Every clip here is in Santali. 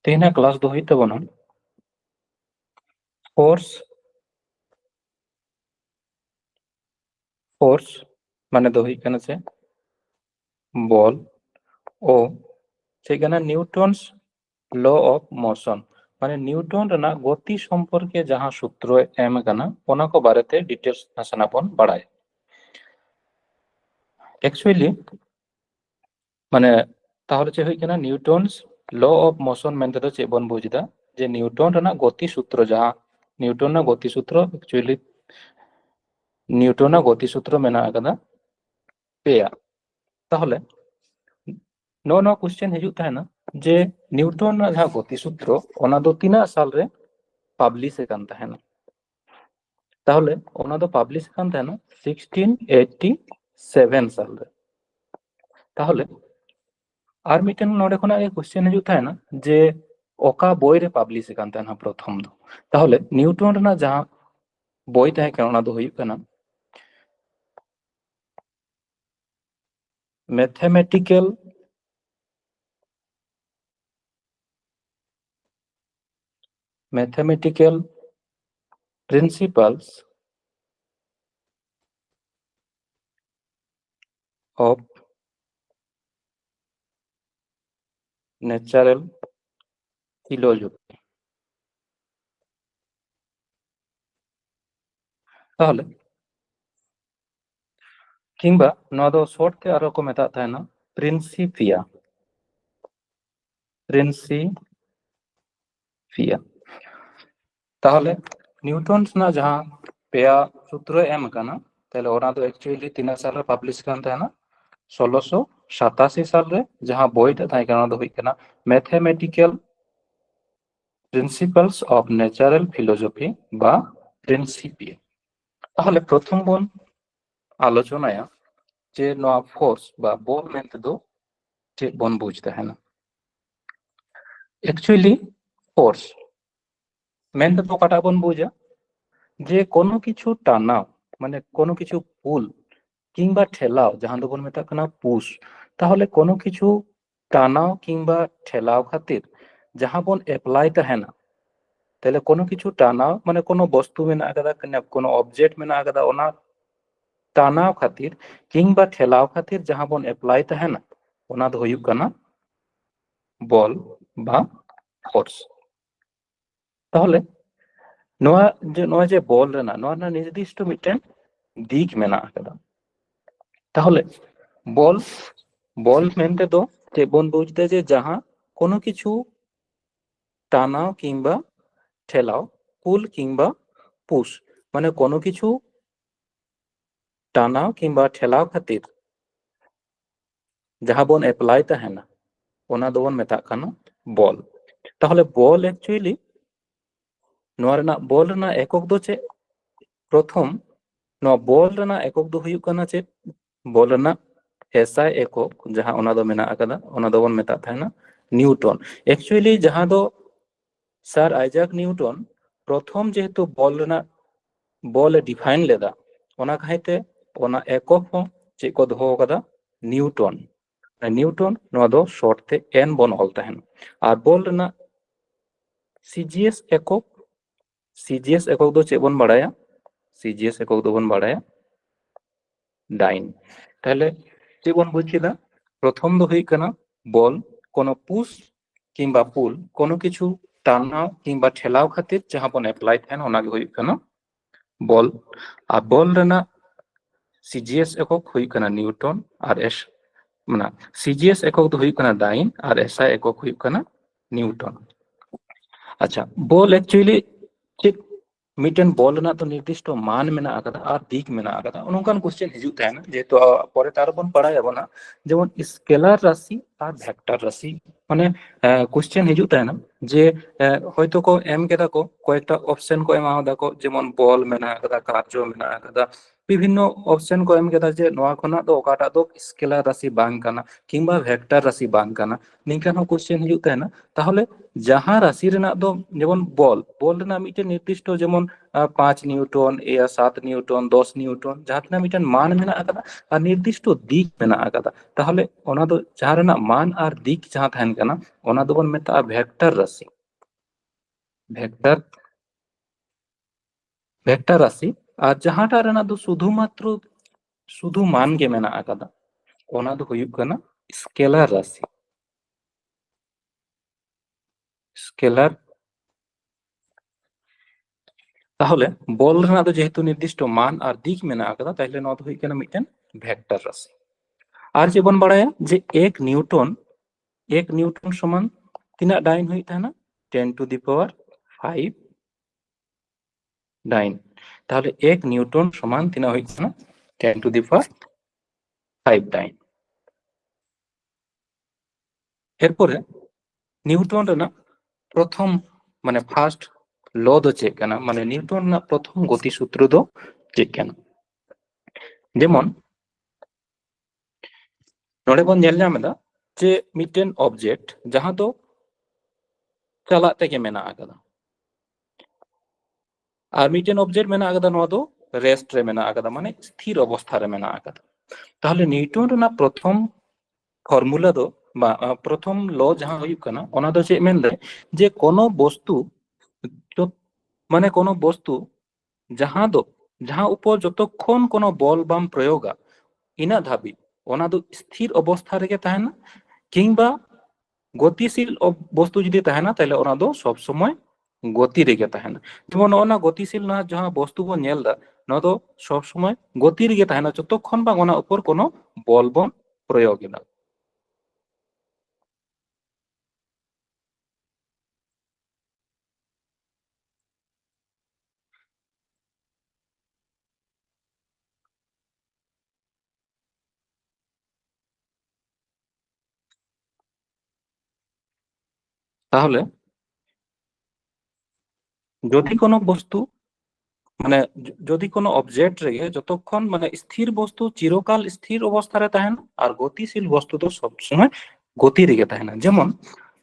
तेना क्लास दो हुई तबना फोर्स माने दो हुई कना से बल ओ सेखाने निউটনস लॉ ऑफ मोशन माने निউटन रना गति सम्पर्के जहां सूत्र एम कना ओना को बारेते डिटेल्स नासना बन बाड़ाय एक्चुअली माने ताहले चे हुई कना निউটনস लॉ ऑफ मोशन मेनते दो चे बन बुझदा जे निউটन रना गति सूत्र जहां निউটन ना गति सूत्र एक्चुअली निউটन ना गति सूत्र मेना कदा पेया ताहले नो नो क्वेश्चन हिजुत ताहेना जे निউটन ना जहां गति सूत्र ओना दो तीना साल रे पब्लिश कान ताहेना ताहले ओना दो पब्लिश कान ताहेना 1687 साल रे ताहले आर मिटन नोडे खना ए क्वेश्चन हिजुत ताहेना जे ओका बोय रे पब्लिश कान ताहेना प्रथम दो ताहले निউটन रना जहां बोय ताहे काना ओना दो हुयुग काना mathematical principles of natural philosophy ताहले किंबा नोआ दो शॉर्ट ते आरो को मेता थाना प्रिंसिपिया ताहले निউটনস ना जहां पेया सूत्र एम काना ताहले ओना दो एक्चुअली तीना साल रे पब्लिश कान थाना 1687 साल रे जहां बोय ता थाय काना दो हुई काना mathematical principles of natural philosophy बा प्रिंसिपिया ताहले प्रथम बन आलोचनाया जे नोआ फोर्स बा बल मेनते दो चे बन बुझते हैं ना एक्चुअली फोर्स मेनते दो काटा बन बुझा जे कोनो किछु टानाव माने कोनो किछु पुल किंबा ठेलाव जहां दो बन मेता कना पुश ताहले कोनो किछु टानाव किंबा ठेलाव खातिर जहां बन अप्लाई तहेना ताहले कोनो किछु टानाव माने कोनो वस्तु मेना आकदा कना कोनो ऑब्जेक्ट मेना आकदा ओना टानाव खातिर किंबा ठेलाव खातिर जहां बन अप्लाई तहेना ओना दो हुयुग कना बल बा फोर्स ताहले नोआ जे बल रेना नोआ ना निर्दिष्ट मिटेन दिक मेना आकदा ताहले बल बल मेनते दो जे बन बुझते जे जहां कोनो किछु टानाव किंबा ठेलाव पुल किंबा पुश माने कोनो किछु टानाव किंबा ठेलाव खातिर जहां बन अप्लाई तहेना ओना दो बन मेता कना बल ताहले बल एक्चुअली नोआ रेना बल रेना एकक दो चे प्रथम नोआ बल रेना एकक दो हुयुग कना चे बल रेना एसआई एकक जहां ओना दो मेना आकदा ओना दो बन मेता थाना निউটन एक्चुअली जहां दो सर आइजैक निউটन प्रथम जेहेतु बल रेना बल डिफाइन लेदा ओना खाइते ओना एकक हो चे को दोहो कदा निউটन निউটन नोआ दो शॉर्ट ते एन बन ऑल तहन और बल रेना सीजीएस एकक दो चे बन बाड़ाया सीजीएस एकक दो बन बाड़ाया डाइन ताहले चे बन बुझ केदा प्रथम दो हुई कना बल कोनो पुश किंबा पुल कोनो किछु टानाव किंबा ठेलाव खातिर जहां बन अप्लाई थान ओना गे हुई कना बल आ बल रेना सीजीएस एकक हुई कना निউটन और एस माना सीजीएस एकक दो हुई कना डाइन और एसआई एकक हुई कना निউটन अच्छा बल एक्चुअली चेक मिटन बल ना तो निर्दिष्ट मान मेना आकदा और दिक मेना आकदा उनकान क्वेश्चन हिजुत है ना जेतो परे तार बन पढ़ाय बना जेमन स्केलार राशि और वेक्टर राशि माने क्वेश्चन हिजुत है ना जे হয়তো को एम केदा को কয়েকটা অপশন को एमा दा को जेमन बल मेना आकदा कार्य मेना आकदा বিভিন্ন অপশন को एम केदा जे नोआ खना दो ओकाटा दो स्केलार राशि बांग काना किंबा वेक्टर राशि बांग काना निंकन हो क्वेश्चन हिजुग तहना ताहले जहां राशि रेना दो जेमन बॉल बॉल रेना मिटे निर्दिष्ट जेमन 5 न्यूटन या 7 न्यूटन 10 न्यूटन जहां तना मिटन मान मेना आकादा और निर्दिष्ट दिक मेना आकादा ताहले ओना दो जहां रेना मान और दिक जहां तहन काना ओना दो बन मेता वेक्टर राशि वेक्टर वेक्टर राशि और जहांटा रेना दो शुधु मान के मेना आकादा ओना दो हुयुग कना स्केलर राशि स्केलर ताहले बॉल रेना दो जेहेतु निर्दिष्ट मान और दिक मेना आकादा ताहले नोआ दो हुयुग कना मिटन वेक्टर राशि और जे बन बाड़ाया जे 1 न्यूटन समान तीना डाइन हुई था ना 10 टू द पावर 5 डाइन ताहले 1 न्यूटन समान तीना हुई था ना 10 टू द पावर 5 डाइन एरपरे নিউটন রেনা প্রথম মানে ফার্স্ট ল দো চেক কানা মানে নিউটন না প্রথম গতি সূত্র দো চেক কানা যেমন নড়ে বন নেল ᱧᱟᱢ ᱮᱫᱟ যে মিটেন অবজেক্ট যাহা দো চালাত থেকে মেনা আকাদা আর মিটেন অবজেক্ট মেনা আকাদা নোয়া দো রেস্ট রে মেনা আকাদা মানে স্থির অবস্থা রে মেনা আকাদা তাহলে নিউটন রেনা প্রথম ফর্মুলা দো বা প্রথম ল যাহা হইব কানা ওনা দো চে মেন দে যে কোনো বস্তু মানে কোনো বস্তু जहां दो जहां ऊपर जतक्षण कोनो बल बाम प्रयोगा इना धाबी ओना दो स्थिर अवस्था रेगे तहना किंबा गतिशील वस्तु जदि तहना ताहले ओना दो सब समय गति रेगे तहना जेमन ओना गतिशील ना जहां वस्तु बन नेलदा ना दो सब समय गति रेगे तहना जतक्षण बा ओना ऊपर कोनो बल बन प्रयोग एदा তাহলে যদি কোনো বস্তু মানে যদি কোনো অবজেক্ট রেগে যতক্ষণ মানে স্থির বস্তু চিরকাল স্থির অবস্থায় তাহেনা আর গতিশীল বস্তু তো সব সময় গতি রেগে তাহেনা যেমন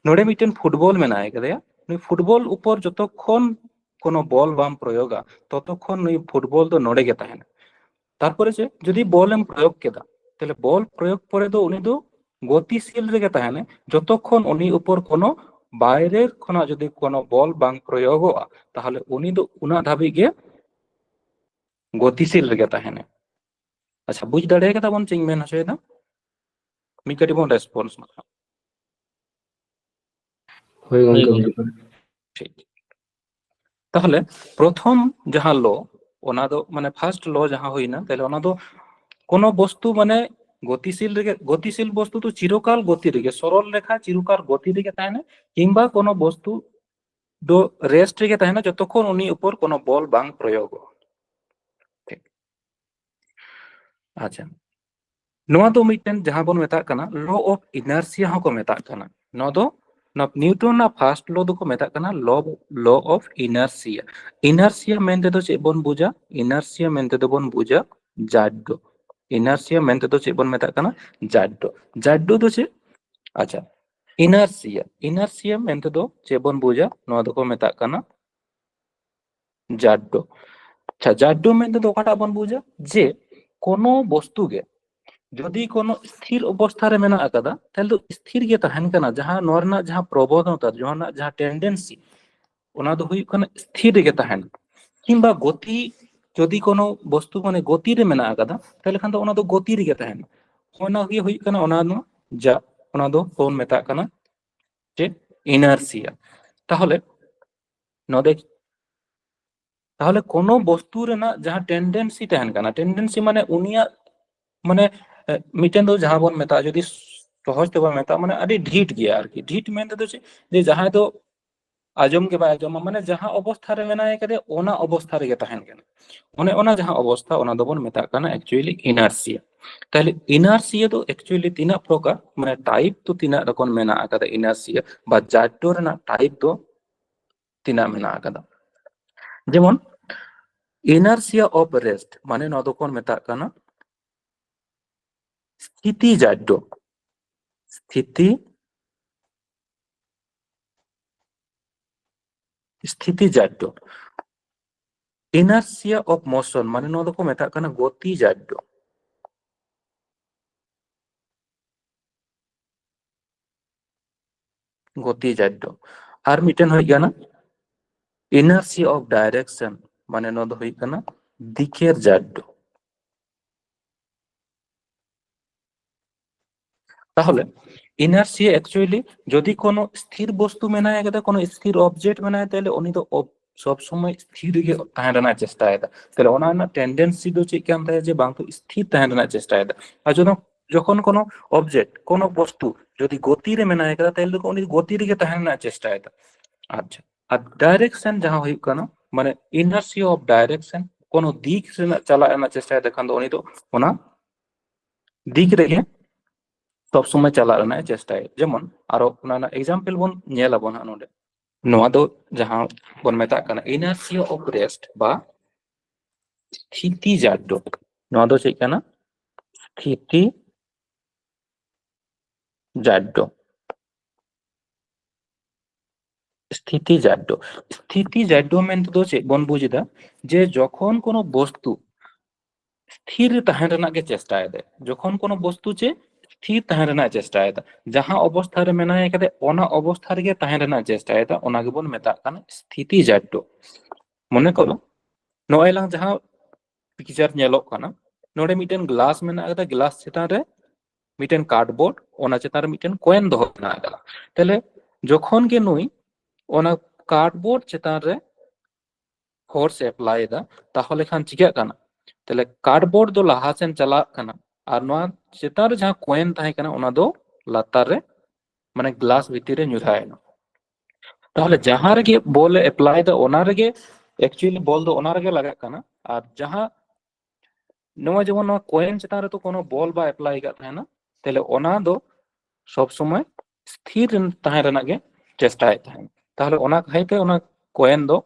নোডে মিটেন ফুটবল মেনায় কাদেয়া নুই ফুটবল উপর যতক্ষণ কোনো বল বাম প্রয়োগা ততক্ষণ নুই ফুটবল তো নড়ে গে তাহেনা তারপরে যে যদি বল এম প্রয়োগ কেদা তাহলে বল প্রয়োগ পরে তো উনি তো গতিশীল রেগে তাহেনা যতক্ষণ উনি উপর কোনো বাইরের খনা যদি কোনো বল বাং প্রয়োগা তাহলে উনি তো উনা ধাবি গে गतिशील रेगे ताहेने अच्छा बुझ दाड़े केदा बन चिंग मेन हसोयदा मिकटी बन रेस्पॉन्स ना होय गंके बुझ ठीक তাহলে প্রথম যাহা ল ওনা দো মানে ফার্স্ট ল যাহা হইনা তাহলে ওনা দো কোন বস্তু মানে গতিশীল বস্তু তো চিরকাল গতি রেগে সরল রেখা চিরকাল গতি রেগে তাহেনা কিংবা কোন বস্তু দো রেস্ট রেগে তাহেনা যতক্ষণ উনি উপর কোন বল বাং প্রয়োগ ঠিক আচ্ছা नोआ दो मिटन जहां बन मेता कना लॉ ऑफ इनर्शिया हको मेता कना नो दो ना न्यूटन ना फर्स्ट लॉ दो को मेता कना लॉ ऑफ इनर्शिया इनर्शिया मेनते दो चे बन बुझा इनर्शिया मेनते दो बन बुझा जाड्डो इनर्शिया मेनते दो चे बन मेता कना जाड्डो जाड्डो दो चे अच्छा इनर्शिया इनर्शिया मेनते दो चे बन बुझा नोआ दो को मेता कना जाड्डो अच्छा जाड्डो मेनते दो काटा बन बुझा जे कोनो वस्तु गे যদি কোনো স্থির অবস্থায় মেনা আকাদা তাহলে তো স্থির গে তাহেন কানা যাহা নরনা যাহা প্রবণতা যাহা যাহা টেন্ডেন্সি ওনা তো হুই কানা স্থির গে তাহেন কিংবা গতি যদি কোনো বস্তু মানে গতি রে মেনা আকাদা তাহলে খান তো ওনা তো গতি রে গে তাহেন ওনা গে হুই কানা ওনা নো যা ওনা দো কোন মেতা কানা যে ইনারসিয়া তাহলে নদে তাহলে কোনো বস্তু রে না যাহা টেন্ডেন্সি তাহেন কানা টেন্ডেন্সি মানে উনিয়া মানে मिटेन दो जहां बन मेता जदि सहज ते बन मेता माने अडी ढीट गया आर की ढीट मेन दो जे जहां दो आजम के बा आजम माने जहां अवस्था रे मेनाय कदे ओना अवस्था रे तहन केन ओने ओना जहां अवस्था ओना दो बन मेता काना एक्चुअली इनर्शिया ताहले इनर्शिया तो एक्चुअली तीना प्रकार माने टाइप तो तीना रकम मेना आकादा इनर्शिया बा जाड्डो रेना टाइप दो तीना मेना आकादा जेमन ইনার্সিয়া অফ রেস্ট মানে নওয়া ᱫᱚᱠᱚ ᱢᱮᱛᱟᱜ ᱠᱟᱱᱟ স্থিতি জাড্য। স্থিতি স্থিতি জাড্য। ইনার্সিয়া অফ মোশন মানে নওয়া ᱫᱚᱠᱚ ᱢᱮᱛᱟᱜ ᱠᱟᱱᱟ গতি জাড্য। গতি জাড্য। আর মিটেন হই কানা ইনার্সিয়া অফ ডাইরেকশন মানে নওয়া ᱫᱚ হই কানা দিকের জাড্য। তাহলে ইনার্সিয়া অ্যাকচুয়ালি যদি কোনো স্থির বস্তু মেনায় কাদা কোনো স্থির অবজেক্ট মেনায় তাহলে উনি তো সব সময় স্থির গে তাহেন রেনাᱜ চেষ্টাᱭᱮᱫᱟ। তাহলে ওনা রেনাᱜ টেন্ডেন্সি ᱫᱚ ᱪᱮᱫ ᱠᱟᱱ ᱛᱟᱭᱟ ᱡᱮ ᱵᱟᱝ ᱛᱚ স্থির তাহেন রেনাᱜ চেষ্টাᱭᱮᱫᱟ। আর যখন কোনো অবজেক্ট কোনো বস্তু যদি গতি রে মেনায় কাদা তাহলে তো উনি গতি রেগে তাহেন রেনাᱜ চেষ্টাᱭᱮᱫᱟ। আচ্ছা, আর ডাইরেকশন যাহা ᱦᱩᱭᱩᱜ ᱠᱟᱱᱟ মানে ইনার্সিয়া অফ ডাইরেকশন কোনো দিক রেনাᱜ ᱪᱟᱞᱟᱜ ᱨᱮᱱᱟᱜ চেষ্টাᱭᱮᱫᱟ ᱠᱷᱟᱱ ᱫᱚ ᱩᱱᱤ ᱫᱚ ᱚᱱᱟ দিক রেগে সব সময় চালাক রেনাᱜ চেষ্টায়। যেমন আরো ᱚᱱᱟ ᱨᱮᱱᱟᱜ এক্সাম্পল ᱵᱚᱱ ᱧᱮᱞ ᱟᱵᱚᱱ ᱦᱟᱸᱜ ᱱᱚᱰᱮ। ᱱᱚᱣᱟ ᱫᱚ ᱡᱟᱦᱟᱸ ᱵᱚᱱ ᱢᱮᱛᱟᱜ ᱠᱟᱱᱟ ইনার্সিয়া অফ রেস্ট বা স্থিতি জাড্য। নওয়া ᱫᱚ ᱪᱮᱫ ᱠᱟᱱᱟ স্থিতি জাড্য। স্থিতি জাড্য। স্থিতি জাড্য মেনতে ᱫᱚ ᱪᱮᱫ ᱵᱚᱱ ᱵᱩᱡ ᱮᱫᱟ যে যখন কোনো বস্তু স্থির তাহেন রেনাᱜ গে চেষ্টাᱭᱮᱫᱟ। যখন কোনো বস্তু যে স্থির তাহেন রেনাᱜ চেষ্টাᱭᱮᱫᱟ যাহা অবস্থা রে মেনায় কাদে ওনা অবস্থা রেগে তাহেন রেনাᱜ চেষ্টাᱭᱮᱫᱟ ওনা গᱮᱵᱚᱱ ᱢᱮᱛᱟᱜ ᱠᱟᱱᱟ স্থিতি জাড্য। মনে করো নয় লাং যাহা পিকচার ᱧᱮᱞᱚᱜ ᱠᱟᱱᱟ ᱱᱚᱰᱮ ᱢᱤᱫᱴᱮᱱ গ্লাস ᱢᱮᱱᱟᱜ ᱟᱠᱟᱫᱟ, গ্লাস ᱪᱮᱛᱟᱱ ᱨᱮ ᱢᱤᱫᱴᱮᱱ ᱠᱟর্ডᱵᱳর্ড ᱚᱱᱟ ᱪᱮᱛᱟᱱ ᱨᱮ ᱢᱤᱫᱴᱮᱱ ᱠᱚয়েন ᱫᱚᱦᱚ ᱢᱮᱱᱟᱜ ᱟᱠᱟᱫᱟ। তাহলে যখন গে নুই ᱚᱱᱟ কার্ডবোর্ড চেতান রে ফোর্স এপ্লাই ᱮᱫᱟ তাহলে খান চিকাᱜ কানা তাহলে কার্ডবোর্ড ᱫᱚ ᱞᱟᱦᱟ ᱥᱮᱱ ᱪᱟᱞᱟᱜ ᱠᱟᱱᱟ আর ᱱᱚᱣᱟ ᱪᱮᱛᱟᱱ ᱨᱮ ᱡᱟᱦᱟᱸ ᱠᱚয়েন ᱛᱟᱦᱮᱸ ᱠᱟᱱᱟ ᱚᱱᱟ ᱫᱚ ᱞᱟᱛᱟᱨ ᱨᱮ মানে গ্লাস ভিতরে রে ᱧᱩᱨᱦᱟᱭᱮᱱᱟ। তাহলে যাহা রেগে বল এপ্লাই ᱫᱟ ᱚᱱᱟ ᱨᱮᱜᱮ অ্যাকচুয়ালি বল ᱫᱚ ᱚᱱᱟ ᱨᱮᱜᱮ লাগাᱜ ᱠᱟᱱᱟ। আর যাহা নওয়া যেমন নওয়া কয়েন চেতান রে তো কোনো বল বা এপ্লাই কাত তাহেনা তাহলে ওনা দো সব সময় স্থির তাহেন রেনাᱜ গে চেষ্টাᱭᱮᱫ তাহেন। তাহলে ওনা খাইতে ওনা কয়েন দো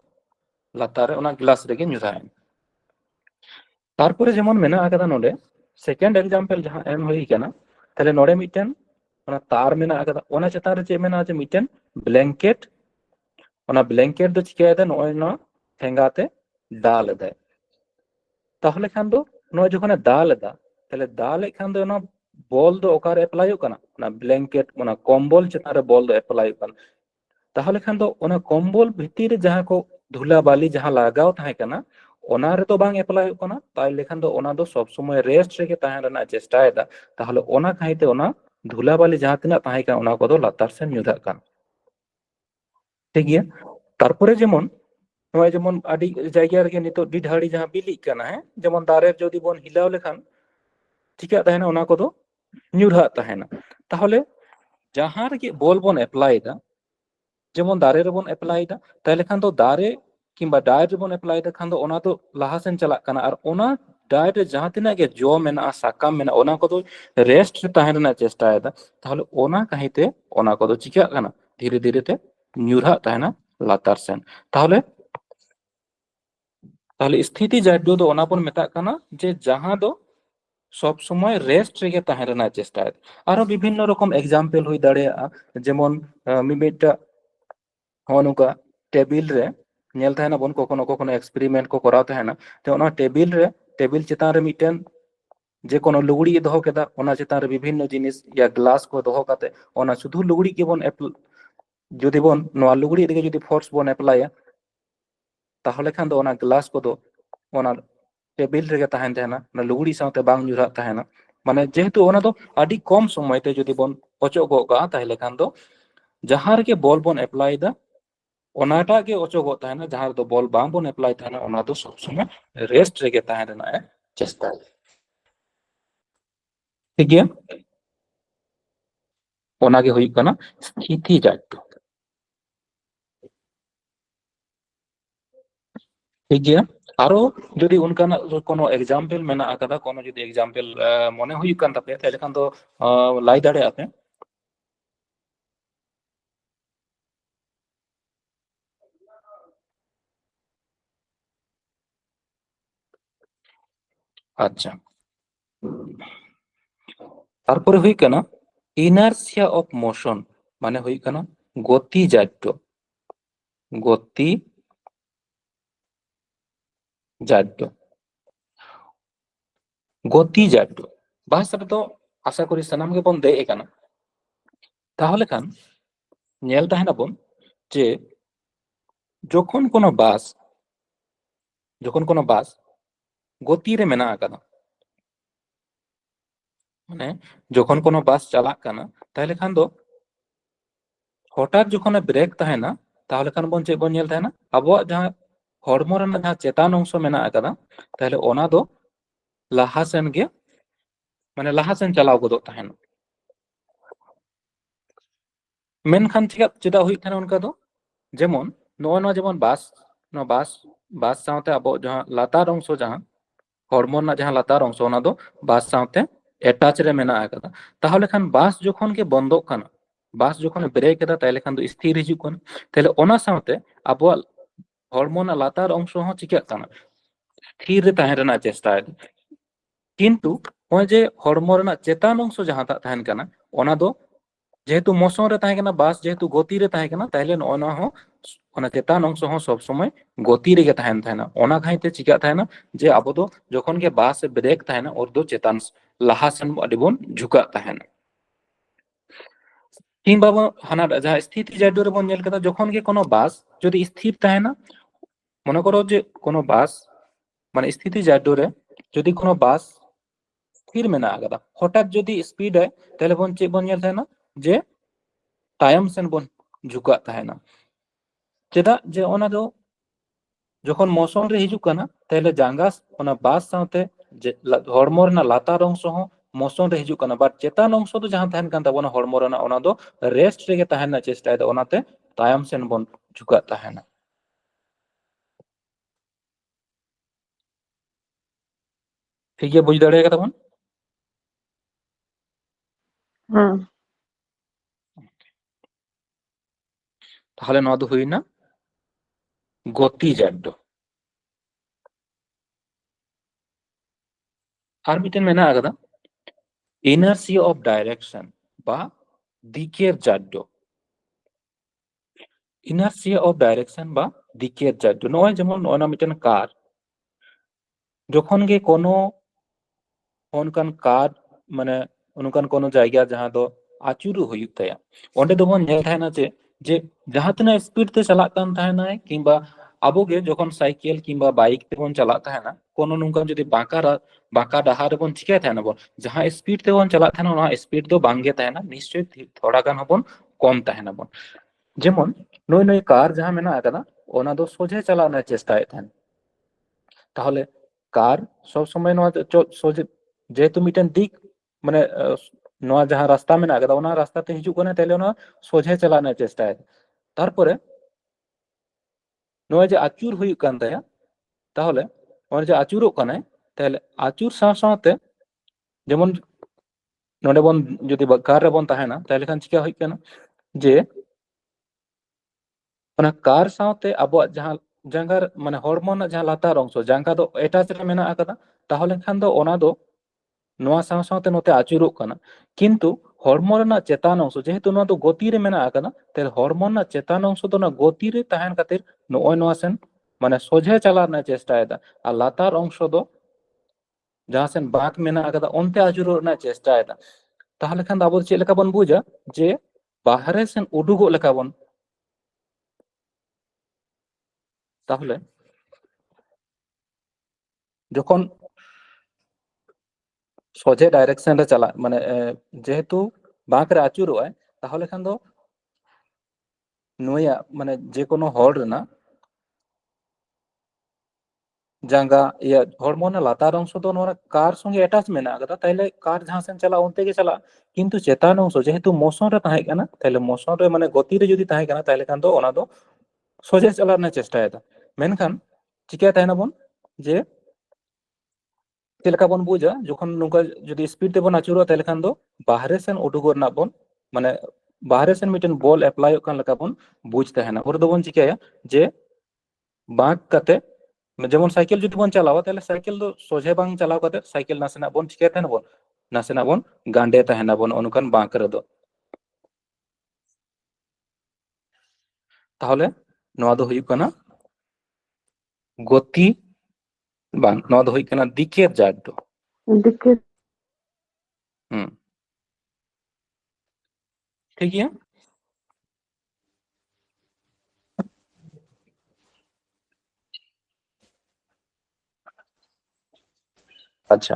লাতার রে ওনা গ্লাস রেগে ᱧᱩᱨᱦᱟᱭᱮᱱᱟ। তারপরে যেমন মেনা আকাদা নোডে সেকেন্ড এক্সাম্পল যাহা এম হই কানা তাহলে নোডে মিটেন ওনা তার মেনা আকাদা ওনা চেতান রে চে মেনা আছে মিটেন ব্ল্যাঙ্কেট। ওনা ব্ল্যাঙ্কেট দো চিকায়দা নয় না ঠেঙ্গাতে ডাল দেয়। তাহলে খান দো নয় যখন দাল দা তাহলে দালে খান দো না বল দো ওকার এপ্লাইও কানা না ব্ল্যাঙ্কেট ওনা কম্বল চেতান রে বল দো এপ্লাইও কানা। তাহলে খান দো ওনা কম্বল ভিতর যাহা কো ধুলা বালি যাহা লাগাও তাহে কানা ওনা রে তো বাং এপ্লাইও কানা তাইলে খান দো ওনা দো সব সময় রেস্ট রেগে তাহেন রেনাᱜ চেষ্টাᱭᱮᱫᱟ। তাহলে ওনা খাইতে ওনা ধুলা বালি যাহা তিনাᱜ তাহে কানা ওনা কদো লাতার সেন ᱧᱩᱨᱦᱟᱜ কানা। ঠিক গিয়া? তারপরে যেমন নয় যেমন আদি জায়গা রেগে নিতো ডিঢাড়ি যাহা বিলিগ কানা হ্যাঁ যেমন দারে যদি বন হিলাও লেখান চিকাᱜ তাহেনা ওনা কদো ᱧᱩᱨᱦᱟᱜ তাহেনা। তাহলে যাহা রেগে বল বন এপ্লাই দা যেমন দারে রেবন এপ্লাই দা তাহলে খান তো দারে কিংবা ডায়েট রেবন এপ্লাই দা খান তো ওনা তো লাহা সেন চালাক কানা আর ওনা ডায়েট রে যাহা তিনাᱜ গে জো মেনাᱜᱼᱟ সাকাম মেনাᱜᱼᱟ ওনা কদো রেস্ট রে তাহেন রেনাᱜ চেষ্টাᱭᱮᱫᱟ। তাহলে ওনা কাহিতে ওনা কদো চিকাᱜ কানা ধীরে ধীরে তে ᱧᱩᱨᱦᱟᱜ তাহেনা লাতার সেন। তাহলে তাহলে স্থিতি জাড্য ᱫᱚ ওনা বন মেতাᱜ কানা যে যাহা দো সব সময় রেস্ট রেগে তাহেন রেনাᱜ চেষ্টাᱭᱮᱫᱟ। আরো বিভিন্ন রকম এক্সাম্পল হই দাড়েয়াᱜᱼᱟ যেমন মিমিটা ᱦᱚᱸ ᱱᱚᱝᱠᱟ টেবিল রে ᱧᱮᱞ ᱛᱟᱦᱮᱱᱟ ᱵᱚᱱ কখনো কখনো এক্সপেরিমেন্ট ᱠᱚ ᱠᱚᱨᱟᱣ ᱛᱟᱦᱮᱱᱟ ᱛᱚ ᱚᱱᱟ টেবিল রে টেবিল চেতান রে মিটেন যে কোনো লুগড়ি দᱚᱦᱚ কেদা ওনা চেতান রে বিভিন্ন জিনিস ইয়া গ্লাস কো দᱚᱦᱚ কাতে ওনা শুধু লুগড়ি কে বন যদি বন নোয়া লুগড়ি দিকে যদি ফোর্স বন এপ্লাইয়া তাহলে খান দো ওনা গ্লাস কো দো ওনা টেবিল রেগে তাহেন তাহেনা না লুগড়ি সাথে বাং ᱧᱩᱨᱦᱟᱜ তাহেনা। মানে যেহেতু ওনা দো আডি কম সময়তে যদি বন অচক গা তাহলে খান দো যাহা রেগে বল বন এপ্লাই দা ওনাটা গে অচগᱚᱜ তাহেনা যাহা ᱫᱚ বল বাং বন এপ্লাই তাহেনা ওনা ᱫᱚ সব সময় রেস্ট রেগে তাহেন রেনাᱜ ᱮ চেষ্টায়। ঠিক গিয়া? ওনা গে ᱦᱩᱭᱩᱜ ᱠᱟᱱᱟ স্থিতি জাড্য। ঠিক গিয়া? আরো যদি উনকানাᱜ কোনো এক্সাম্পল মেনা আকাদা কোনো যদি এক্সাম্পল মনে হুᱭᱩᱜ কান তাপে তাহলে খান দো লাই দাড়ᱮᱭᱟᱜ ᱯᱮ। আচ্ছা, তারপরে হই কেনা ইনার্সিয়া অফ মোশন, মানে হই কেনা গতিজাড্য। গতি জাড্য, গতিজাড্য ᱵᱷᱟᱥᱟ ᱨᱮᱫᱚ ᱟᱥᱟ ᱠᱚᱨᱤ ᱥᱟᱱᱟᱢ ᱜᱮᱵᱚᱱ ᱫᱮᱡ ᱟᱠᱟᱱᱟ᱾ ᱛᱟᱦᱚᱞᱮ ᱠᱷᱟᱱ ᱧᱮᱞ ᱛᱟᱦᱮᱱᱟᱵᱚᱱ ᱡᱮ ᱡᱚᱠᱷᱚᱱ ᱠᱳᱱᱳ ᱵᱟᱥ গতি রে মেনা আকাদা, মানে যখন কোনো বাস চালাক কানা তাহলে খান দো হঠাৎ যখন ব্রেক তাহেনা তাহলে খান বন চেদ বন ñel তাহেনা আবোয়াগ যাহা হড়মো রেনাᱜ যাহা চেতান অংশ মেনা আকাদা তাহলে ওনা দো লাহা সেন গে মানে লাহা সেন চালাও গদᱚᱜ তাহেনা। মেনখান চেদা হুᱭᱩᱜ তাহেনা অনকা দো যেমন নয় যেমন বাস সাথে আবো যাহা লাতার অংশ যাহা হড়মো রেনাᱜ যাহা লাতার অংশ ওনা দো বাস সাথে অ্যাটাচ রে মেনা আকাদা। তাহলে খান বাস যখন গে বন্ধ কানা, বাস যখন ব্রেক এদা তাহলে খান দো স্থির হিজুগ কানা, তাহলে ওনা সাথে আবোয়াগ হড়মো রেনাᱜ লাতার অংশ হᱚᱸ চিকাᱜ কানা স্থির রে তাহেন রেনাᱜ চেষ্টায়। কিন্তু ওই যে হড়মো রেনাᱜ চেতান অংশ যাহাটা তাহেন কানা ওনা দো যেহেতু মোশন রে তাহে কানা, বাস যেহেতু গতি রে তাহে কানা তাহলে ওনা হᱚᱸ ওনা চেতান অংশ হᱚᱸ সব সময় গতি রেগে তাহেন তাহেনা। ওনা খাইতে চিকাᱜ তাহেনা যে আবো দো যখন গে বাস ব্রেক তাহেনা ওর দো চেতান লাহা সেন আᱹᱰᱤ ᱵᱚᱱ ঝুঁকাᱜ তাহেনা। কিংবা হানা যাহা স্থিতি জাড্য রে বন ñel কেদা যখন গে কোনো বাস যদি স্থির তাহেনা, মনে করো যে কোনো বাস মানে স্থিতি জাড্য রে যদি কোনো বাস স্থির মেনা আকাদা হঠাৎ যদি স্পিড হয় তাহলে বন চেদ বন ñel তাহেনা যে তায়ᱚᱢ ᱥᱮᱱ ᱵᱚᱱ ঝুঁকাᱜ তাহেনা। চেদা যে ওনা দো যখন মোশন রে হিজুগ কানা তাহলে জাঙ্গা ওনা বাস সাথে যে হড়মো রেনাᱜ লাতার অংশ হᱚᱸ মোশন রে হিজুগ কানা, বাট চেতান অংশ দো জাহাं তাহেন কান তাবোনা হড়মো রেনাᱜ ওনা দো রেস্ট রেগে তাহেন ᱨᱮᱱᱟᱜ চেষ্টাᱭ ᱫᱟ, ওনাতে তায়ᱚᱢ ᱥᱮᱱ ᱵᱚᱱ ঝুঁকাᱜ তাহেনা। ᱴᱷᱤᱠ ᱜᱮᱭᱟ ᱵᱩঝ ᱫᱟᱲᱮ ᱠᱟᱫᱟ ᱵᱚᱱ? ᱦᱮᱸ তাহলে নওয়া দো হুᱭᱱᱟ গতিজাড্য। আর মিটেন মেনা আকাদা ইনার্সিয়া অফ ডাইরেকশন বা দিকের জাড্য। ইনার্সিয়া অফ ডাইরেকশন বা দিকের জাড্য নয় যেমন ওনা মিটেন কার যখন গে কোনো অনকান কার মানে অনকান কোনো জায়গা যাহা দো আচুরু হুᱭᱩᱜ তায়া ওন্ডে দো বন ñel তাহেনা যে যাহা তিনা স্পিড তে চালাক কান তাহেনায় কিংবা আবো গে যখন সাইকেল কিংবা বাইক তেবন চালাক তাহেনা কোনো নংকান যদি বাঁকা ডাহার রেবন চিকায় তাহেনা বন যাহা স্পিড তেবন চালাক তাহেনা ওনা স্পিড দো বাংগে তাহেনা নিশ্চয় থোড়া গান হবন কম তাহেনা বন। যেমন নই কার যাহা মেনা আকাদা ওনা দো সোজে চালাক ᱨᱮᱱᱟᱜ চেষ্টায় তাহেন, তাহলে কার সব সময় নোয়া সোজে যেহেতু মিটেন দিক মানে নোয়া যাহা রাস্তা মেনা আকাদা ওনা রাস্তাতে হিজুগ কানা তাহলে ওনা সোজে চালাক ᱨᱮᱱᱟᱜ চেষ্টায়। তারপরে নোয়া যে আচুর হুᱭᱩᱜ কান তায়া তাহলে ওনা যে আচুরᱚᱜ কানায় তাহলে আচুর সাথে যেমন নোডে বন যদি কার রে বন তাহেনা তাহলে খান চিকা হুᱭᱩᱜ কানা যে ওনা কার সাথে আবোয়াগ যাহা জাঙ্গার মানে হড়মো ᱨᱮᱱᱟᱜ যাহা লাতার অংশ জাঙ্গা দো এটাচ রে মেনা আকাদা তাহলে খান দো ওনা দো নোয়া সাথে নতে আচুরᱚᱜ কানা। কিন্তু হড়মো রেনাᱜ চেতান অংশ যেহেতু নোয়া দো গতি রে মেনা আকাদা তাহলে হড়মো রেনাᱜ চেতান অংশ দো না গতি রে তাহেন খাতির নয় নোয়া সেন মানে সোজে চালাক ᱨᱮᱱᱟᱜ চেষ্টায় দা আর লাতার অংশ দো যাহা সেন বাঁক মেনা আকাদা অন্তে আচুরᱚᱜ ᱨᱮᱱᱟᱜ চেষ্টায় দা। তাহলে খান দো আবো চেদ লেকা বন বুঝা যে বাহারে সেন উডুগᱚᱜ লেকা বন। তাহলে যখন সোজে ডাইরেকশন রে চালা মানে যেহেতু বাঁক রে আচুরᱚᱜ আয় তাহলে খান দো নুয়া মানে যে কোনো হড় রেনাᱜ জাঙ্গা ইয়া হড়মো ᱨᱮᱱᱟᱜ লাতার অংশ দো নোয়া কার সঙ্গে অ্যাটাচ মেনা আকাদা তাহলে কার যাহা সেন চালা অন্তে গে চালা। কিন্তু চেতান অংশ যেহেতু মোশন রে তাহে কানা তাহলে মোশন রে মানে গতি রে যদি তাহে কানা তাহলে খান দো ওনা দো সোজে চালাক ᱨᱮᱱᱟᱜ চেষ্টায় দা। মেনখান চিকা তাহেনা বন যে ᱪᱮᱫ ᱞᱮᱠᱟ ᱵᱚᱱ ᱵᱩᱡᱟ যখন নৌকা যদি স্পিড তেবন আচুরᱚᱜ তাহলে খান দো বাহারে সেন উডুগᱚᱜ ᱨᱮᱱᱟᱜ বন মানে বাহারে সেন মিটেন বল এপ্লাইᱚᱜ কান লেকা বন বুঝ তাহেনা। ওর দো বন চিকায়া যে বাঁক কাতে যেমন সাইকেল যদি বন চালাওয়া তাহলে সাইকেল তো সোজে বাং চালাও কাতে সাইকেল নাসেনা বন চিকে তাহেনা বন নাসেনা বন গাंडे তাহেনা বন অনুকান বাঁক রেদো তাহলে নোয়া দো হুᱭᱩᱜ ᱠᱟᱱᱟ গতি বাং নোয়া দো হুᱭᱩᱜ ᱠᱟᱱᱟ দিকের জাড্য দিকে হুম ঠিক গᱮᱭᱟ আচ্ছা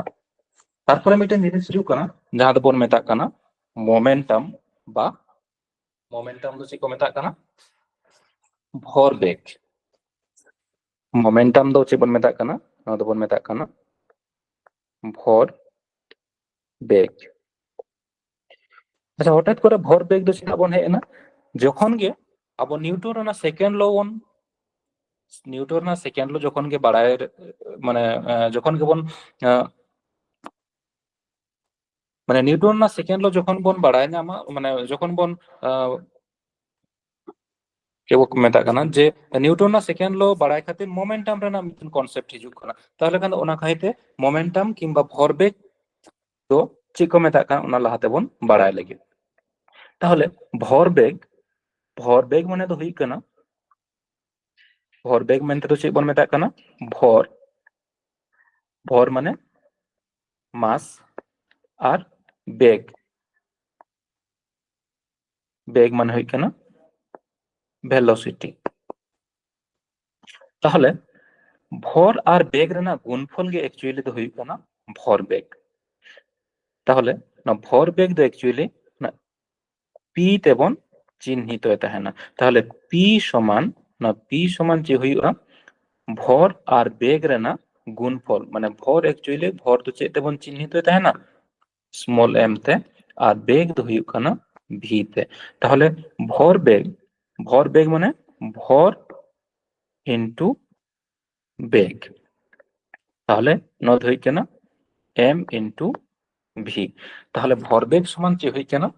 তারপরে মিটেন জিনিস হিজুᱜ ᱠᱟᱱᱟ ᱡᱟᱦᱟᱸ ᱫᱚᱵᱚᱱ ᱢᱮᱛᱟᱜ ᱠᱟᱱᱟ মোমেন্টাম বা মোমেন্টাম ᱫᱚ ᱪᱮᱫ ᱠᱚ ᱢᱮᱛᱟᱜ ᱠᱟᱱᱟ ভরবেগ মোমেন্টাম ᱫᱚ ᱪᱮᱫ ᱵᱚᱱ ᱢᱮᱛᱟᱜ ᱠᱟᱱᱟ ᱱᱚᱣᱟ ᱫᱚᱵᱚᱱ ᱢᱮᱛᱟᱜ ᱠᱟᱱᱟ ভর বেগ আচ্ছা হঠাৎ করে ভর বেগ ᱫᱚ ᱪᱮᱫᱟᱜ ᱵᱚᱱ ᱦᱮᱡ ᱮᱱᱟ যখন গে ᱟᱵᱚ ᱱᱤউᱴᱚᱱ ᱨᱮᱱᱟᱜ সেকেন্ড ল বন নিউটন ᱨᱮᱱᱟᱜ সেকেন্ড ল যখন গে বাড়ায় মানে যখন গেবন মানে নিউটন ᱨᱮᱱᱟᱜ সেকেন্ড ল যখন বন বাড়ায় ᱧᱟᱢᱟ মানে যখন বন কেউ মেতা কানা যে নিউটন ᱨᱮᱱᱟᱜ সেকেন্ড ল বাড়ায় খাতির মোমেন্টাম রেনাᱜ মিᱫᱴᱮᱱ কনসেপ্ট হিজুᱜ ᱠᱟᱱᱟ তাহলে খান ওনা খাইতে মোমেন্টাম কিংবা ভরবেগ তো চেদ কো মেতা কানা ওনা লাহাতে বন বাড়ায় লাগি তাহলে ভরবেগ মানে তো হুᱭᱩᱜ ᱠᱟᱱᱟ ভরবেগ মেনতে তো চেদ বন মেতা কানা ভর ভর মানে মাস আর বেগ বেগ মানে হুᱭᱩᱜ ᱠᱟᱱᱟ ভেলোসিটি তাহলে ভর আর বেগ রেনাᱜ গুণফল গে অ্যাকচুয়ালি তো হুᱭᱩᱜ ᱠᱟᱱᱟ ভরবেগ তাহলে না ভরবেগ তো অ্যাকচুয়ালি না পি তেবন চিহ্নিত তাহেনা তাহলে পি সমান যে হুᱭᱩᱜᱼᱟ ভর আর বেগ রেনাᱜ গুণফল মানে ভর অ্যাকচুয়ালি ভর তো চেদ তেবন চিহ্নিত তাহেনা স্মল এম তে আর বেগ তো হুᱭᱩᱜ ᱠᱟᱱᱟ ভি তে তাহলে ভরবেগ মানে ভর ইনটু বেগ তাহলে নদ হুᱭᱩᱜ ᱠᱟᱱᱟ এম ইনটু ভি তাহলে ভরবেগ সমান যে হুᱭᱩᱜ ᱠᱟᱱᱟ